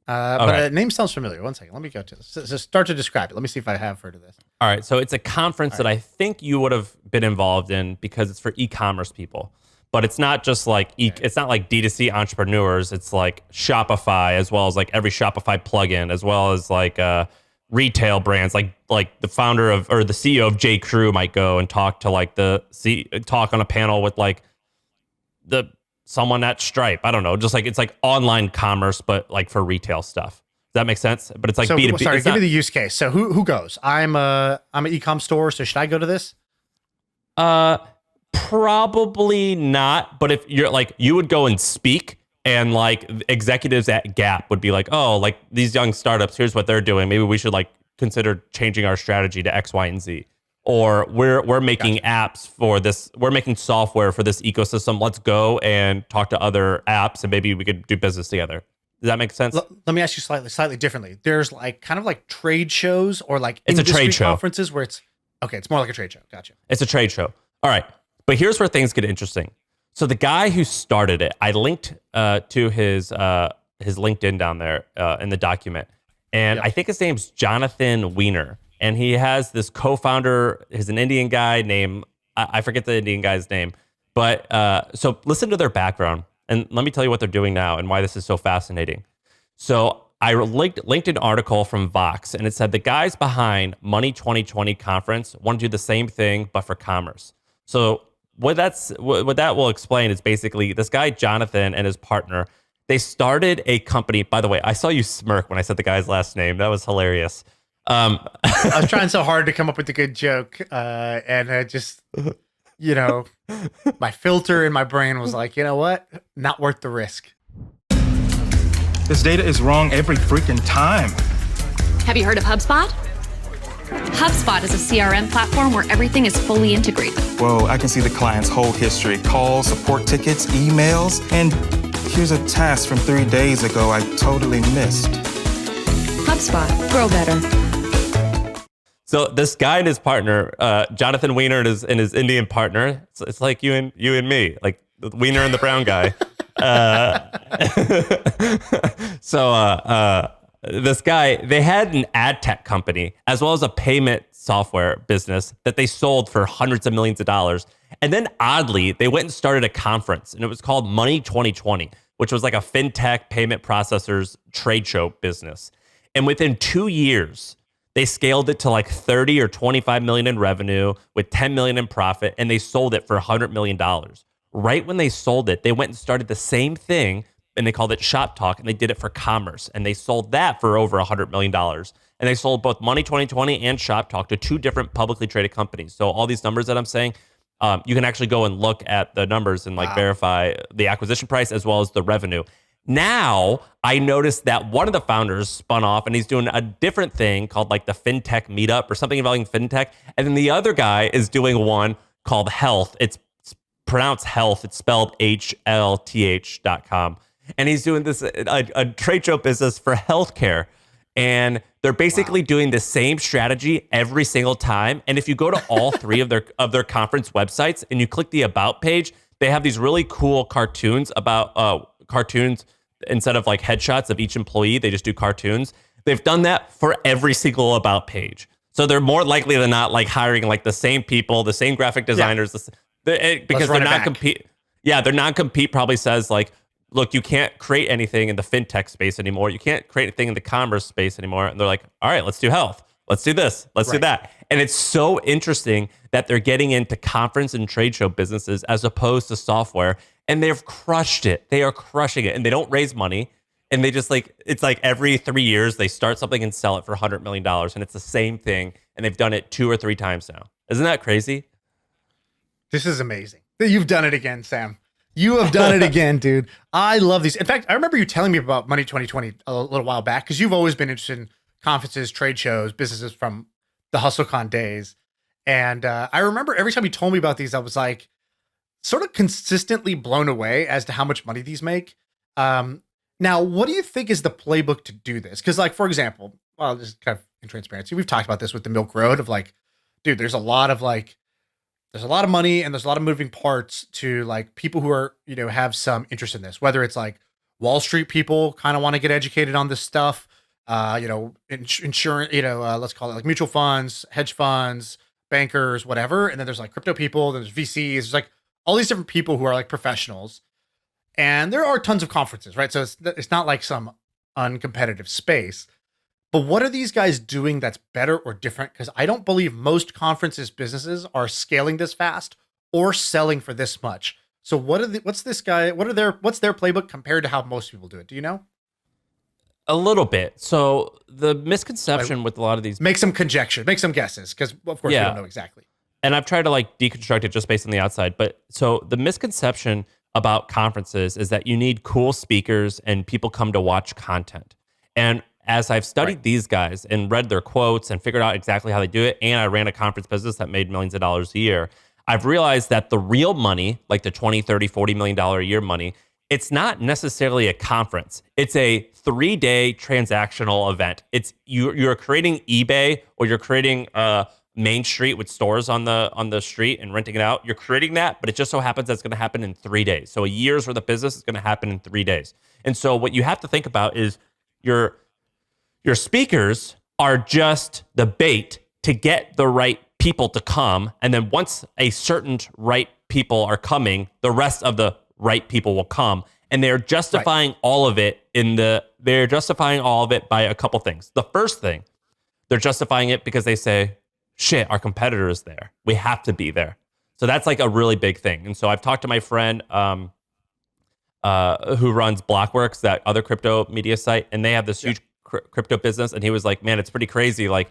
But the name sounds familiar. One second. Let me go to this. So start to describe it. Let me see if I have heard of this. All right. So it's a conference that I think you would have been involved in because it's for e-commerce people. But it's not just like it's not like D2C entrepreneurs. It's like Shopify, as well as like every Shopify plugin, as well as like retail brands. Like the founder of or the CEO of J. Crew might go and talk to like talk on a panel with like someone at Stripe. I don't know. Just like it's like online commerce, but like for retail stuff. Does that make sense? But it's like B2B. Sorry, give me the use case. So who goes? I'm an e-com store. So should I go to this? Probably not. But if you're like, you would go and speak, and like executives at Gap would be like, oh, like these young startups, here's what they're doing. Maybe we should like consider changing our strategy to X, Y, and Z. Or we're making apps for this. We're making software for this ecosystem. Let's go and talk to other apps, and maybe we could do business together. Does that make sense? Let me ask you slightly differently. There's like kind of like trade shows or like it's industry a trade show conferences where it's more like a trade show. Gotcha. It's a trade show. All right, but here's where things get interesting. So the guy who started it, I linked to his LinkedIn down there in the document, and I think his name's Jonathan Weiner. And he has this co-founder. He's an Indian guy named, I forget the Indian guy's name. But so listen to their background. And let me tell you what they're doing now and why this is so fascinating. So I linked an article from Vox, and it said the guys behind Money 2020 conference want to do the same thing, but for commerce. So what that will explain is basically this guy, Jonathan, and his partner, they started a company. By the way, I saw you smirk when I said the guy's last name. That was hilarious. I was trying so hard to come up with a good joke, and I just, my filter in my brain was like, you know what? Not worth the risk. This data is wrong every freaking time. Have you heard of HubSpot? HubSpot is a CRM platform where everything is fully integrated. Whoa, I can see the client's whole history, calls, support tickets, emails, and here's a task from 3 days ago I totally missed. HubSpot, grow better. So this guy and his partner, Jonathan Weiner and his Indian partner, it's like you and me, like Weiner and the brown guy. This guy, they had an ad tech company as well as a payment software business that they sold for hundreds of millions of dollars. And then oddly, they went and started a conference, and it was called Money 2020, which was like a fintech payment processors trade show business. And within 2 years, they scaled it to like 30 or 25 million in revenue with 10 million in profit, and they sold it for $100 million. Right when they sold it, they went and started the same thing, and they called it Shop Talk, and they did it for commerce, and they sold that for over $100 million. And they sold both Money 2020 and Shop Talk to two different publicly traded companies. So all these numbers that I'm saying, you can actually go and look at the numbers and like verify the acquisition price as well as the revenue. Now, I noticed that one of the founders spun off and he's doing a different thing called like the FinTech Meetup or something involving FinTech. And then the other guy is doing one called Health. It's pronounced health. It's spelled HLTH.com. And he's doing this, a trade show business for healthcare. And they're basically doing the same strategy every single time. And if you go to all three of their conference websites and you click the about page, they have these really cool cartoons about cartoons instead of like headshots of each employee. They just do cartoons. They've done that for every single about page. So they're more likely than not like hiring like the same people, the same graphic designers, because they're non-compete. Yeah, their non-compete probably says like, look, you can't create anything in the fintech space anymore. You can't create anything in the commerce space anymore. And they're like, all right, let's do health. Let's do this. Let's do that. And it's so interesting that they're getting into conference and trade show businesses as opposed to software. And they've crushed it. They are crushing it. And they don't raise money. And they just like, it's like every 3 years, they start something and sell it for $100 million. And it's the same thing. And they've done it 2 or 3 times now. Isn't that crazy? This is amazing. You've done it again, Sam. You have done it again, dude. I love these. In fact, I remember you telling me about Money 2020 a little while back because you've always been interested in conferences, trade shows, businesses from the HustleCon days. And I remember every time you told me about these, I was like sort of consistently blown away as to how much money these make. Now, what do you think is the playbook to do this? Because like, for example, well, this is kind of in transparency. We've talked about this with the Milk Road of like, dude, there's a lot of money and there's a lot of moving parts to like people who are, have some interest in this, whether it's like Wall Street people kind of want to get educated on this stuff, insurance, let's call it like mutual funds, hedge funds, bankers, whatever. And then there's like crypto people, there's VCs, there's like all these different people who are like professionals. And there are tons of conferences, right? So it's not like some uncompetitive space. But what are these guys doing that's better or different? Because I don't believe most conferences businesses are scaling this fast or selling for this much. So what's their playbook compared to how most people do it? Do you know? A little bit. So the misconception with a lot of these, make some conjecture, make some guesses, because of course we don't know exactly. And I've tried to like deconstruct it just based on the outside. But so the misconception about conferences is that you need cool speakers and people come to watch content. And as I've studied these guys and read their quotes and figured out exactly how they do it, and I ran a conference business that made millions of dollars a year, I've realized that the real money, like the $20, $30, $40 million a year money, it's not necessarily a conference. It's a 3-day transactional event. It's you're creating eBay, or you're creating Main Street with stores on the street and renting it out. You're creating that, but it just so happens that's going to happen in 3 days. So a year's worth of business is going to happen in 3 days. And so what you have to think about is your speakers are just the bait to get the right people to come. And then once a certain right people are coming, the rest of the right people will come. And they're justifying all of it by a couple things. The first thing, they're justifying it because they say, shit, our competitor is there. We have to be there. So that's like a really big thing. And so I've talked to my friend who runs Blockworks, that other crypto media site, and they have this huge crypto business. And he was like, man, it's pretty crazy. Like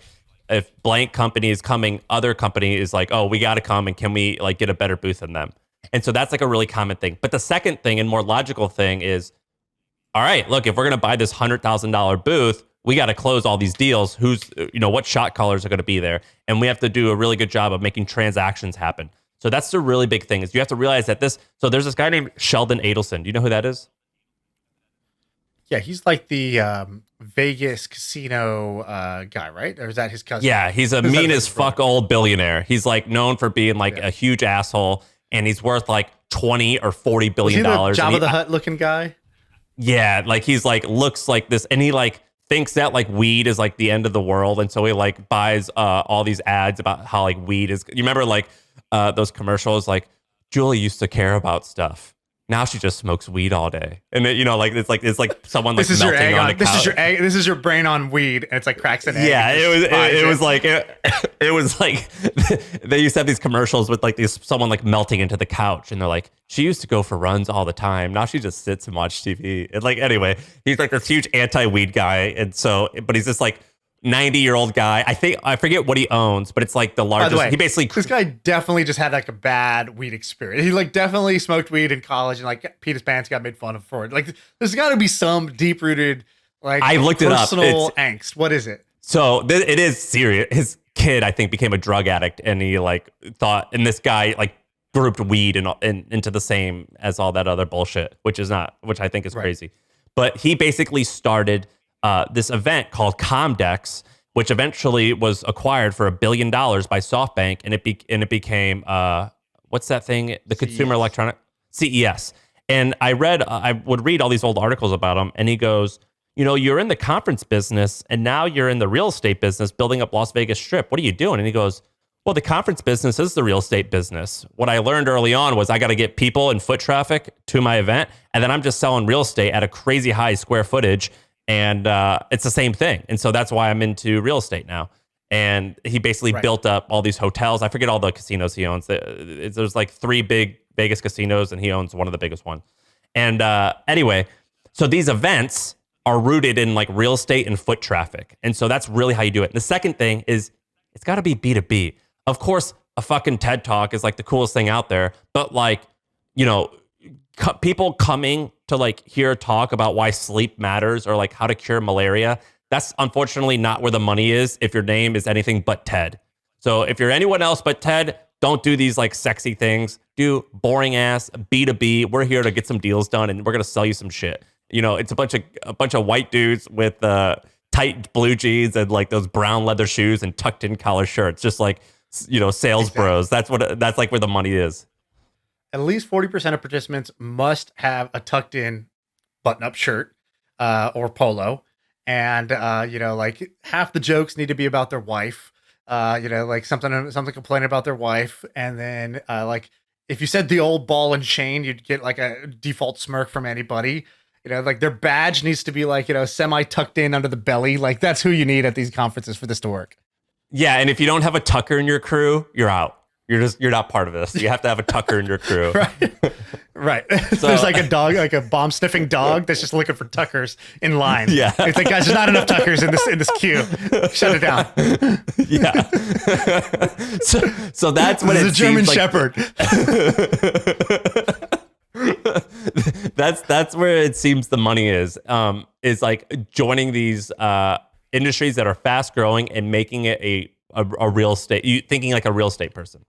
if blank company is coming, other company is like, oh, we got to come, and can we like get a better booth than them? And so that's like a really common thing. But the second thing and more logical thing is, all right, look, if we're going to buy this $100,000 booth, we got to close all these deals. What shot callers are going to be there? And we have to do a really good job of making transactions happen. So that's the really big thing, is you have to realize that so there's this guy named Sheldon Adelson. Do you know who that is? Yeah, he's like the Vegas casino guy, right? Or is that his cousin? Yeah, he's a mean as fuck old billionaire. He's like known for being like a huge asshole, and he's worth like $20 or $40 billion. Is he the Jabba the Hutt looking guy? Yeah, like he's like looks like this, and he like thinks that like weed is like the end of the world, and so he like buys all these ads about how like weed is. You remember like those commercials, like Julie used to care about stuff. Now she just smokes weed all day, and it, it's like someone like melting on the couch. This is your brain on weed, and it's like cracks an egg. Yeah, it was like they used to have these commercials with like someone like melting into the couch, and they're like, she used to go for runs all the time. Now she just sits and watch TV. And like anyway, he's like this huge anti-weed guy, and so but he's this like 90-year-old guy. I forget what he owns, but it's like the largest. By the way, this guy definitely just had like a bad weed experience. He like definitely smoked weed in college, and like Peter's pants got made fun of for it. Like there's got to be some deep-rooted like I looked it up. Personal angst. What is it? So it is serious. His kid, I think, became a drug addict, and he like thought, and this guy like grouped weed into the same as all that other bullshit, which I think is crazy. But he basically started this event called Comdex, which eventually was acquired for $1 billion by SoftBank, and it became what's that thing? The Consumer Electronic CES. And I would read all these old articles about him, and he goes, you're in the conference business, and now you're in the real estate business, building up Las Vegas Strip. What are you doing? And he goes, well, the conference business is the real estate business. What I learned early on was I got to get people and foot traffic to my event, and then I'm just selling real estate at a crazy high square footage, and it's the same thing. And so that's why I'm into real estate now. And he basically built up all these hotels. I forget all the casinos he owns. There's like 3 big Vegas casinos, and he owns one of the biggest ones. And anyway, so these events are rooted in like real estate and foot traffic. And so that's really how you do it. And the second thing is it's got to be B2B. Of course, a fucking TED Talk is like the coolest thing out there, but like, people coming to like hear a talk about why sleep matters or like how to cure malaria, that's unfortunately not where the money is if your name is anything but TED. So if you're anyone else but TED, don't do these like sexy things. Do boring ass B2B. We're here to get some deals done, and we're gonna sell you some shit. It's a bunch of white dudes with tight blue jeans and like those brown leather shoes and tucked in collar shirts, just like sales bros. That's like where the money is. At least 40% of participants must have a tucked in button up shirt or polo, and like half the jokes need to be about their wife. Like something complaining about their wife, and then like if you said the old ball and chain, you'd get like a default smirk from anybody. Like their badge needs to be like semi tucked in under the belly. Like that's who you need at these conferences for this to work. Yeah, and if you don't have a tucker in your crew, you're out. You're not part of this. You have to have a tucker in your crew. Right. So, there's like a dog, like a bomb sniffing dog that's just looking for tuckers in line. Yeah. It's like, guys, there's not enough tuckers in this queue. Shut it down. Yeah. So that's what it's a German Shepherd. That's where it seems the money is like joining these industries that are fast growing and making it a real estate, thinking like a real estate person.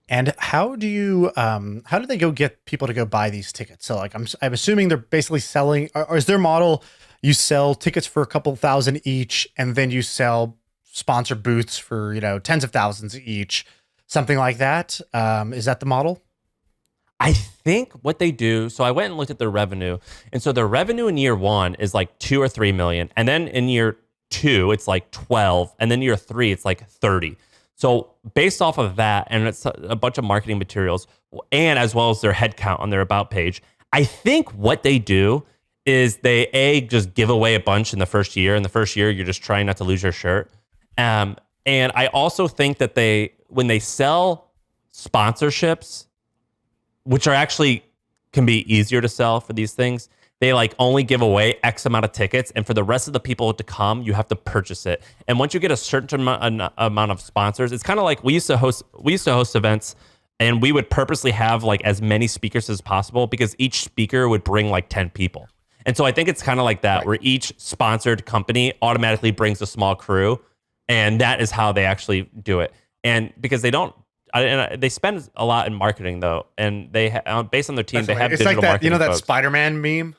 And how do they go get people to go buy these tickets? So like I'm assuming they're basically selling, or is their model you sell tickets for a couple thousand each, and then you sell sponsor booths for tens of thousands each, something like that? Is that the model? I think what they do, so I went and looked at their revenue, and so their revenue in year 1 is like 2 or 3 million, and then in year 2 it's like 12, and then year 3 it's like 30. So based off of that, and it's a bunch of marketing materials, and as well as their headcount on their about page, I think what they do is they just give away a bunch in the first year. In the first year, you're just trying not to lose your shirt. And I also think that when they sell sponsorships, which are actually can be easier to sell for these things, they like only give away X amount of tickets, and for the rest of the people to come, you have to purchase it. And once you get a certain amount of sponsors, it's kind of like we used to host events, and we would purposely have like as many speakers as possible because each speaker would bring like 10 people. And so I think it's kind of like that, where each sponsored company automatically brings a small crew, and that is how they actually do it. And because they spend a lot in marketing though, and they based on their team, they have digital marketing. It's like that, folks. Spider-Man meme.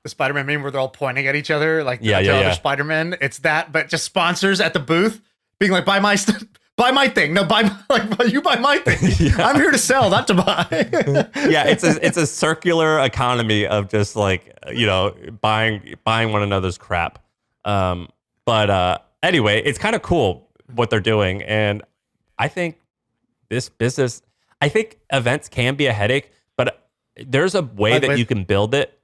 The Spider-Man meme where they're all pointing at each other, like the other Spider-Man. It's that, but just sponsors at the booth being like, buy my thing. No, you buy my thing. Yeah. I'm here to sell, not to buy. Yeah, it's a circular economy of just like, buying one another's crap. But anyway, it's kind of cool what they're doing. And I think this business, I think events can be a headache, but there's a way that you can build it.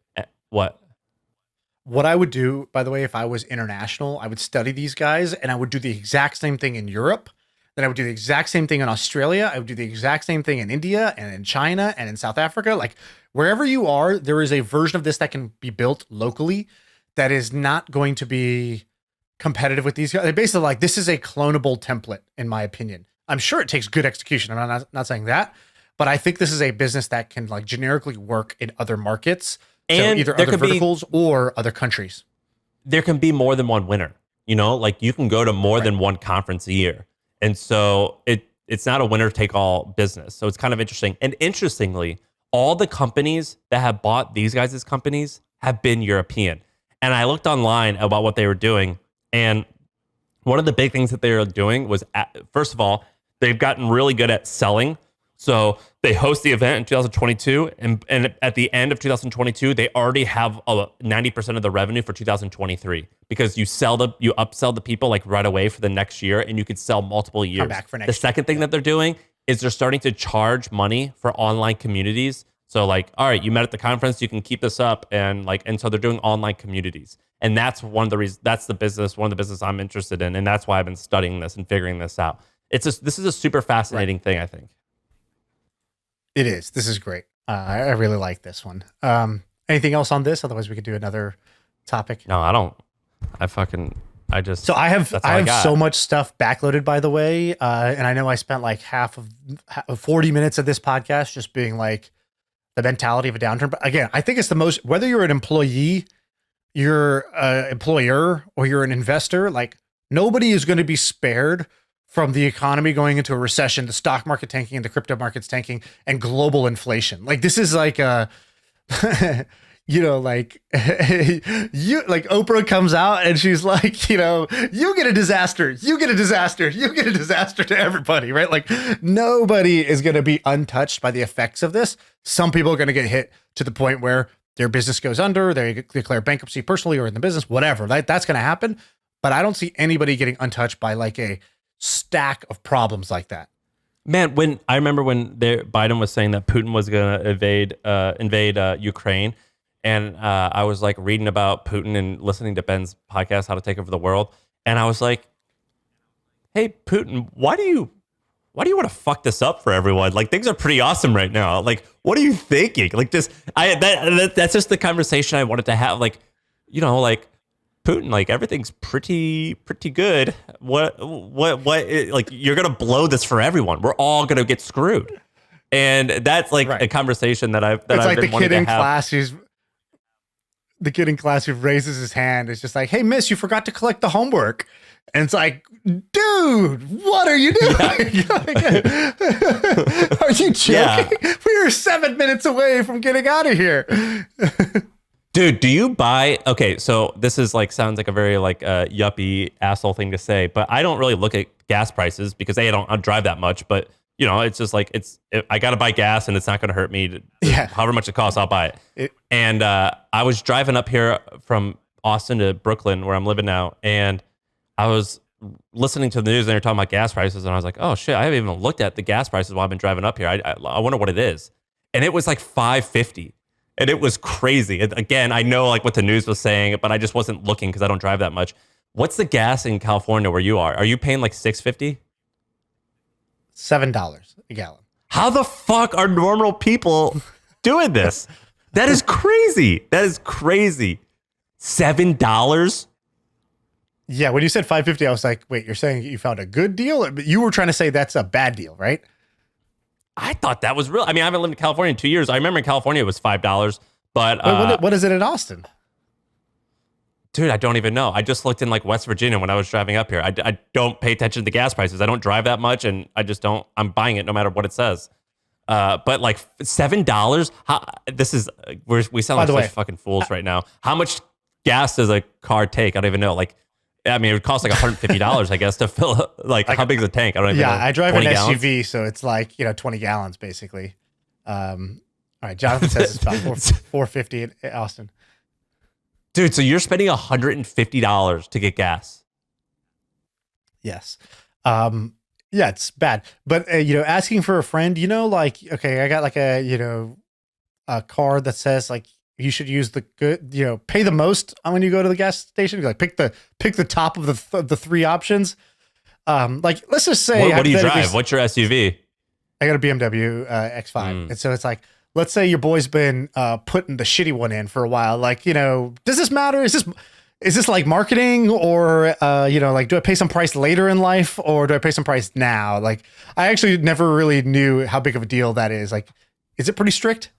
What I would do, by the way, if I was international, I would study these guys, and I would do the exact same thing in Europe. Then I would do the exact same thing in Australia. I would do the exact same thing in India and in China and in South Africa. Like wherever you are, there is a version of this that can be built locally that is not going to be competitive with these guys. They're basically like, this is a clonable template, in my opinion. I'm sure it takes good execution. I'm not saying that, but I think this is a business that can like generically work in other markets. And so either other verticals or other countries. There can be more than one winner, like you can go to more than one conference a year. And so it's not a winner take all business. So it's kind of interesting. And interestingly, all the companies that have bought these guys' companies have been European. And I looked online about what they were doing. And one of the big things that they were doing was, first of all, they've gotten really good at selling. So they host the event in 2022, and at the end of 2022, they already have 90% of the revenue for 2023 because you upsell the people like right away for the next year, and you could sell multiple years. Come back for next the second thing that they're doing is they're starting to charge money for online communities. So like, all right, you met at the conference, you can keep this up, and so they're doing online communities, and that's one of the reasons. That's one of the business I'm interested in, and that's why I've been studying this and figuring this out. This is a super fascinating thing, I think. It is. This is great. I really like this one. Anything else on this? Otherwise, we could do another topic. No, I don't. So I have so much stuff backloaded, by the way, and I know I spent like half of 40 minutes of this podcast just being like the mentality of a downturn. But again, I think it's the most, whether you're an employee, you're an employer, or you're an investor, like nobody is going to be spared from the economy going into a recession, the stock market tanking and the crypto markets tanking, and global inflation. Like this is like a, like Oprah comes out and she's like, you get a disaster, you get a disaster, you get a disaster to everybody, right? Like nobody is going to be untouched by the effects of this. Some people are going to get hit to the point where their business goes under, they declare bankruptcy personally or in the business, whatever. That's going to happen. But I don't see anybody getting untouched by like a stack of problems like that. Man, I remember when Biden was saying that Putin was going to invade Ukraine, and I was like reading about Putin and listening to Ben's podcast, How to Take Over the World, and I was like, "Hey, Putin, why do you want to fuck this up for everyone? Like things are pretty awesome right now. Like, what are you thinking? Like that's just the conversation I wanted to have. Like, like." Putin, like everything's pretty good. What? Like you're gonna blow this for everyone. We're all gonna get screwed, and that's like a conversation that I've like been the kid in have. class the kid in class who raises his hand is just like, "Hey, miss, you forgot to collect the homework," and it's like, "Dude, what are you doing? Are you joking? Yeah. We are 7 minutes away from getting out of here." Dude, do you buy? Okay, so this is like sounds like a very like yuppie asshole thing to say, but I don't really look at gas prices because I don't drive that much. But it's just like I got to buy gas and it's not going to hurt me. However much it costs, I'll buy it. And I was driving up here from Austin to Brooklyn, where I'm living now, and I was listening to the news and they're talking about gas prices, and I was like, oh shit, I haven't even looked at the gas prices while I've been driving up here. I wonder what it is, and it was like $5.50. And it was crazy. Again, I know like what the news was saying, but I just wasn't looking because I don't drive that much. What's the gas in California where you are? Are you paying like $6.50? $7 a gallon. How the fuck are normal people doing this? That is crazy. That is crazy. $7? Yeah, when you said $5.50, I was like, wait, you're saying you found a good deal? You were trying to say that's a bad deal, right? I thought that was real. I mean, I haven't lived in California in 2 years. I remember in California it was $5, but what is it in Austin? Dude, I don't even know. I just looked in like West Virginia when I was driving up here. I don't pay attention to the gas prices. I don't drive that much, and I just don't. I'm buying it no matter what it says. But like $7. We sound like such fucking fools right now. How much gas does a car take? I don't even know. Like, I mean, it would cost like $150, I guess, to fill like how big is the tank? I don't even know. Yeah, I drive an gallons? SUV, so it's like 20 gallons basically. All right, Jonathan says it's about $4.50 in Austin. Dude, so you're spending $150 to get gas? Yes. Yeah, it's bad. But asking for a friend, okay, I got like a card that says like you should use the good, pay the most when you go to the gas station. Like pick the top of the three options. Like let's just say, what do you drive? What's your SUV? I got a BMW X5, and so it's like, let's say your boy's been putting the shitty one in for a while. Like, does this matter? Is this like marketing, or like do I pay some price later in life, or do I pay some price now? Like, I actually never really knew how big of a deal that is. Like, is it pretty strict?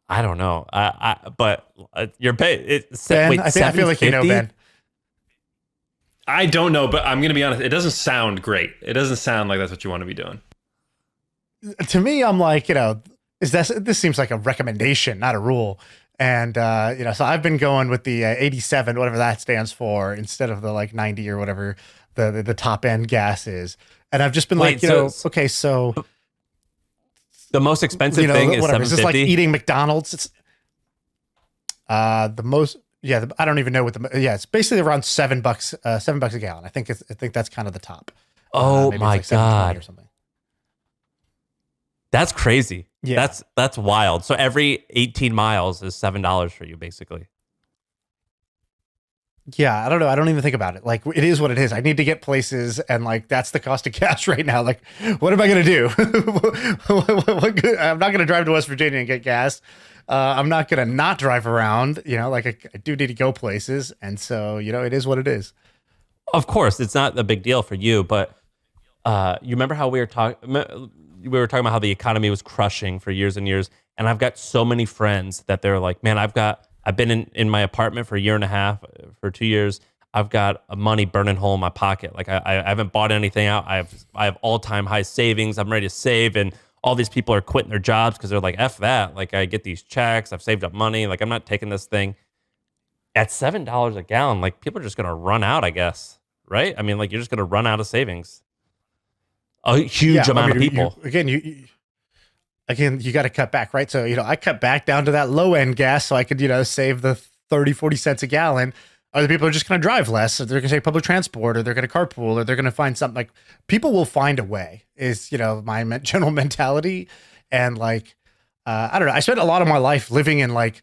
I don't know. But you're paying. Ben, I feel like Ben. I don't know, but I'm going to be honest. It doesn't sound great. It doesn't sound like that's what you want to be doing. To me, I'm like, this seems like a recommendation, not a rule. And, so I've been going with the 87, whatever that stands for, instead of the like 90 or whatever the top end gas is. And I've just been Wait, okay, so the most expensive thing is whatever. Is this like 750. eating McDonald's? It's the most, I don't even know what it's basically around $7, $7 a gallon. I think that's kind of the top. Oh maybe my it's like 7.20 God. or something. That's crazy. Yeah. That's wild. So every 18 miles is $7 for you, basically. Yeah, I don't know. I don't even think about it. Like, it is what it is. I need to get places, and like that's the cost of gas right now. Like, what am I gonna do? I'm not gonna drive to West Virginia and get gas. I'm not gonna not drive around. Like I do need to go places, and so it is what it is. Of course, it's not a big deal for you, but you remember how we were talking about how the economy was crushing for years and years, and I've got so many friends that they're like, man, I've been in my apartment for a year and a half, for 2 years. I've got a money burning hole in my pocket. Like I haven't bought anything out. I have all-time high savings. I'm ready to save, and all these people are quitting their jobs because they're like, F that. Like, I get these checks. I've saved up money. Like, I'm not taking this thing. At $7 a gallon, like, people are just gonna run out, I guess, right? I mean, like, you're just gonna run out of savings. A huge amount of people. You got to cut back, right? So, I cut back down to that low end gas so I could, save the 30, 40 cents a gallon. Other people are just going to drive less, or they're going to take public transport, or they're going to carpool, or they're going to find something. Like, people will find a way is, my general mentality. And like, I don't know. I spent a lot of my life living in like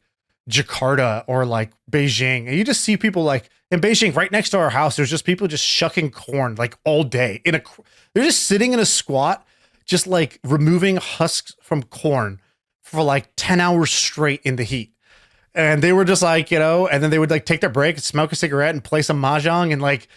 Jakarta or like Beijing. And you just see people like in Beijing, right next to our house, there's just people just shucking corn like all day they're just sitting in a squat, just like removing husks from corn for like 10 hours straight in the heat. And they were just like, and then they would like take their break and smoke a cigarette and play some mahjong. And like,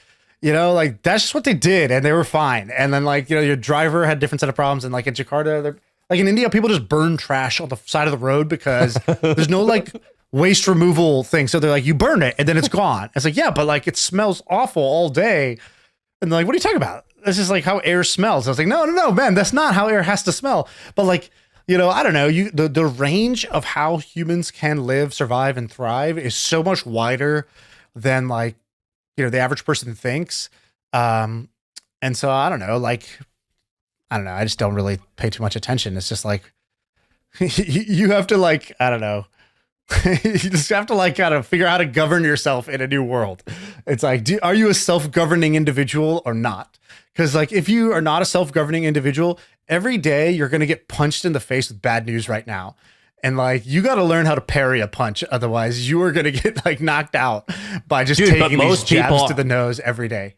like that's just what they did. And they were fine. And then like, your driver had a different set of problems. And like in Jakarta, like in India, people just burn trash on the side of the road because there's no like waste removal thing. So they're like, you burn it and then it's gone. It's like, yeah, but like it smells awful all day. And they're like, what are you talking about? This is like how air smells. I was like, no, man, that's not how air has to smell. But like, I don't know, the range of how humans can live, survive, and thrive is so much wider than like, the average person thinks. And so I don't know, I just don't really pay too much attention. It's just like, you have to like, I don't know. You just have to like kind of figure out how to govern yourself in a new world. It's like, are you a self-governing individual or not? Because like, if you are not a self-governing individual, every day you're going to get punched in the face with bad news right now. And like, you got to learn how to parry a punch. Otherwise you are going to get like knocked out by just taking these jabs to the nose every day.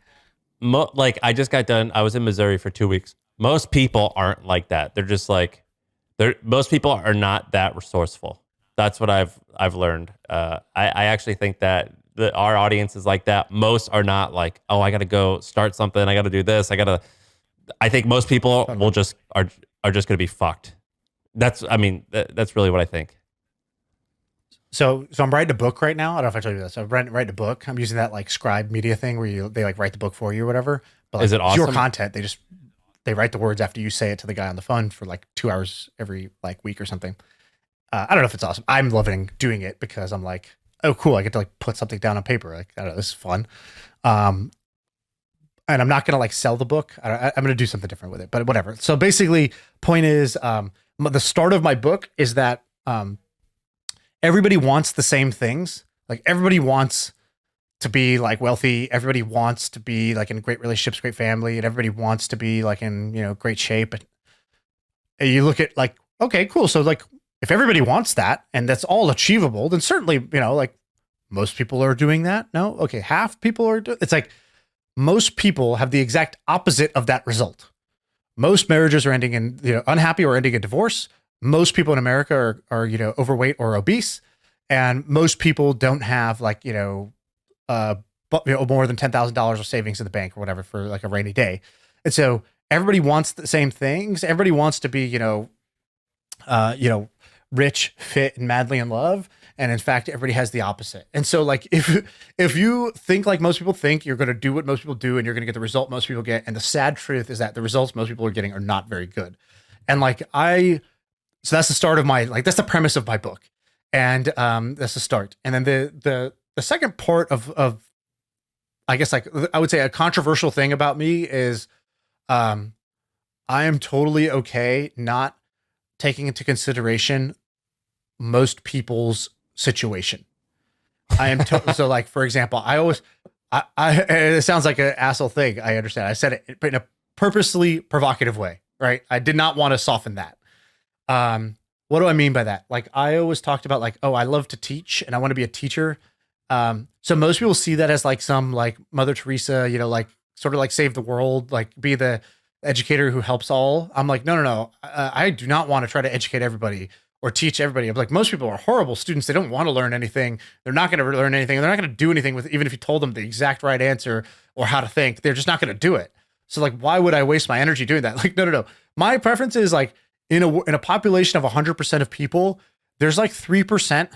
Like, I just got done. I was in Missouri for 2 weeks. Most people aren't like that. They're just like, most people are not that resourceful. That's what I've learned. I actually think that our audience is like that. Most are not like, oh, I got to go start something. I got to do this. I think most people will just are just going to be fucked. That's really what I think. So I'm writing a book right now. I don't know if I told you this. I'm writing a book. I'm using that like Scribe Media thing where they like write the book for you or whatever. But like, is it awesome? Your content. They write the words after you say it to the guy on the phone for like 2 hours every like week or something. I don't know if it's awesome. I'm loving doing it because I'm like, oh, cool. I get to like put something down on paper. Like, I don't know, this is fun. And I'm not going to like sell the book. I'm going to do something different with it, but whatever. So basically point is, the start of my book is that, everybody wants the same things. Like, everybody wants to be like wealthy. Everybody wants to be like in great relationships, great family, and everybody wants to be like in, great shape. And you look at like, okay, cool. So like, if everybody wants that and that's all achievable, then certainly, like most people are doing that. No. Okay. Half people are it's like most people have the exact opposite of that result. Most marriages are ending in, unhappy or ending in divorce. Most people in America are overweight or obese. And most people don't have like, more than $10,000 of savings in the bank or whatever for like a rainy day. And so everybody wants the same things. Everybody wants to be, rich, fit, and madly in love. And in fact, everybody has the opposite. And so like, if you think like most people think, you're going to do what most people do and you're going to get the result most people get. And the sad truth is that the results most people are getting are not very good. And like, so that's the start of my, like, that's the premise of my book. And that's the start. And then the second part of, I guess, like, I would say a controversial thing about me is I am totally okay not taking into consideration most people's situation. I am so like, for example, I always it sounds like an asshole thing. I understand. I said it, but in a purposely provocative way, right? I did not want to soften that. What do I mean by that? Like, I always talked about like, oh, I love to teach and I want to be a teacher. So most people see that as like some like Mother Teresa, you know, like sort of like save the world, like be the educator who helps all. I'm like, no. I do not want to try to educate everybody or teach everybody. I'm like, most people are horrible students. They don't want to learn anything. They're not going to learn anything. They're not going to do anything with, even if you told them the exact right answer or how to think, they're just not going to do it. So like, why would I waste my energy doing that? Like, no. My preference is like in a population of 100% of people, there's like 3%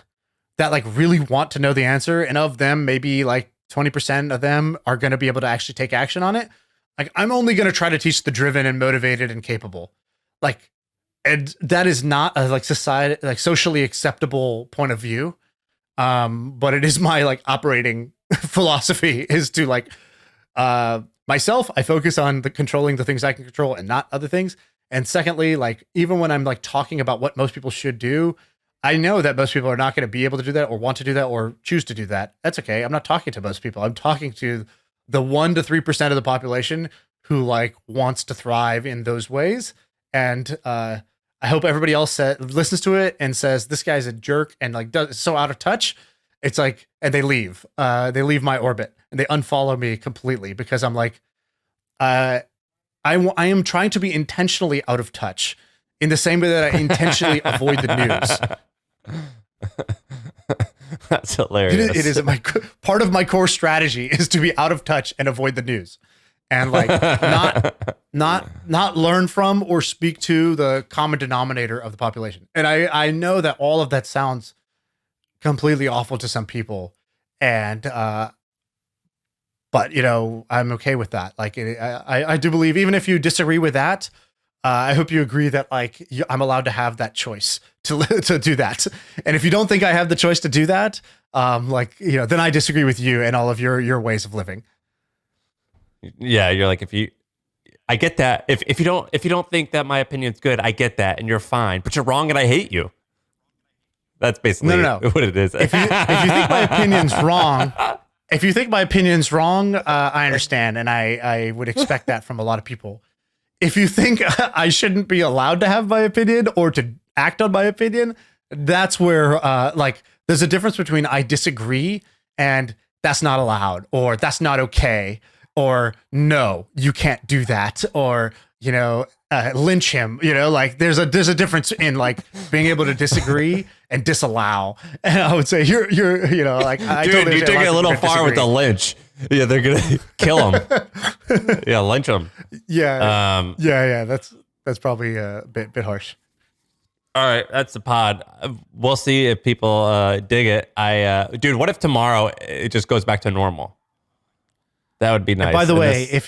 that like really want to know the answer. And of them, maybe like 20% of them are going to be able to actually take action on it. Like, I'm only going to try to teach the driven and motivated and capable. Like, and that is not a like society, like socially acceptable point of view. But it is my like operating philosophy is to like, myself, I focus on controlling the things I can control and not other things. And secondly, like, even when I'm like talking about what most people should do, I know that most people are not going to be able to do that or want to do that or choose to do that. That's okay. I'm not talking to most people. I'm talking to the 1 to 3% of the population who like wants to thrive in those ways. And I hope everybody else listens to it and says, this guy's a jerk and like does so out of touch. It's like, and they leave my orbit and they unfollow me completely because I'm like, I am trying to be intentionally out of touch in the same way that I intentionally avoid the news. That's hilarious. It is part of my core strategy is to be out of touch and avoid the news, and like not learn from or speak to the common denominator of the population. And I know that all of that sounds completely awful to some people, and but you know, I'm okay with that. Like I do believe even if you disagree with that, I hope you agree that like I'm allowed to have that choice to do that. And if you don't think I have the choice to do that, like, you know, then I disagree with you and all of your ways of living. Yeah, you're like, I get that. If you don't think that my opinion's good, I get that, and you're fine, but you're wrong, and I hate you. That's basically no. what it is. If you think my opinion's wrong, I understand, and I would expect that from a lot of people. If you think I shouldn't be allowed to have my opinion or to act on my opinion, that's where like there's a difference between I disagree and that's not allowed, or that's not okay, or no, you can't do that, or, you know, lynch him, you know, like there's a difference in like being able to disagree and disallow. And I would say you're you know, like, I dude, totally you took it a little far with the lynch. Yeah, they're gonna kill him. Yeah, lynch him. Yeah. Yeah. That's probably a bit harsh. All right, that's the pod. We'll see if people dig it. Dude, what if tomorrow it just goes back to normal? That would be nice. And by the way,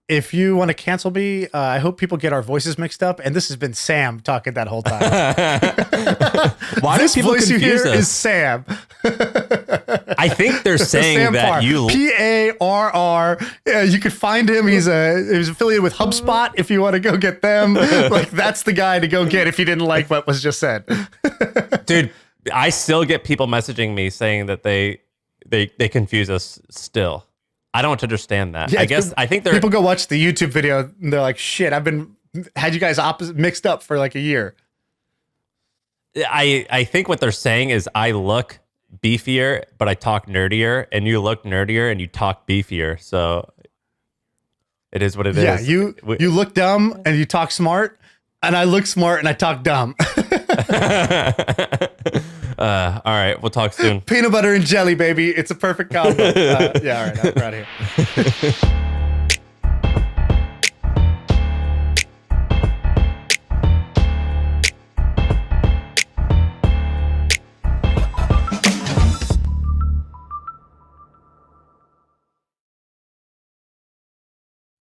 if you want to cancel me, I hope people get our voices mixed up. And this has been Sam talking that whole time. Why do people voice you confuse hear us? is Sam. I think they're saying Sam that Parr. you Parr. Yeah, you could find him. He's affiliated with HubSpot if you want to go get them. Like, that's the guy to go get if you didn't like what was just said. Dude, I still get people messaging me saying that they confuse us still. I don't understand that. Yeah, I think people go watch the YouTube video and they're like, shit, had you guys mixed up for like a year. I think what they're saying is I look beefier, but I talk nerdier, and you look nerdier and you talk beefier. So it is what it is. Yeah, you look dumb and you talk smart, and I look smart and I talk dumb. All right, we'll talk soon. Peanut butter and jelly, baby. It's a perfect combo. Yeah, all right, we're out of here.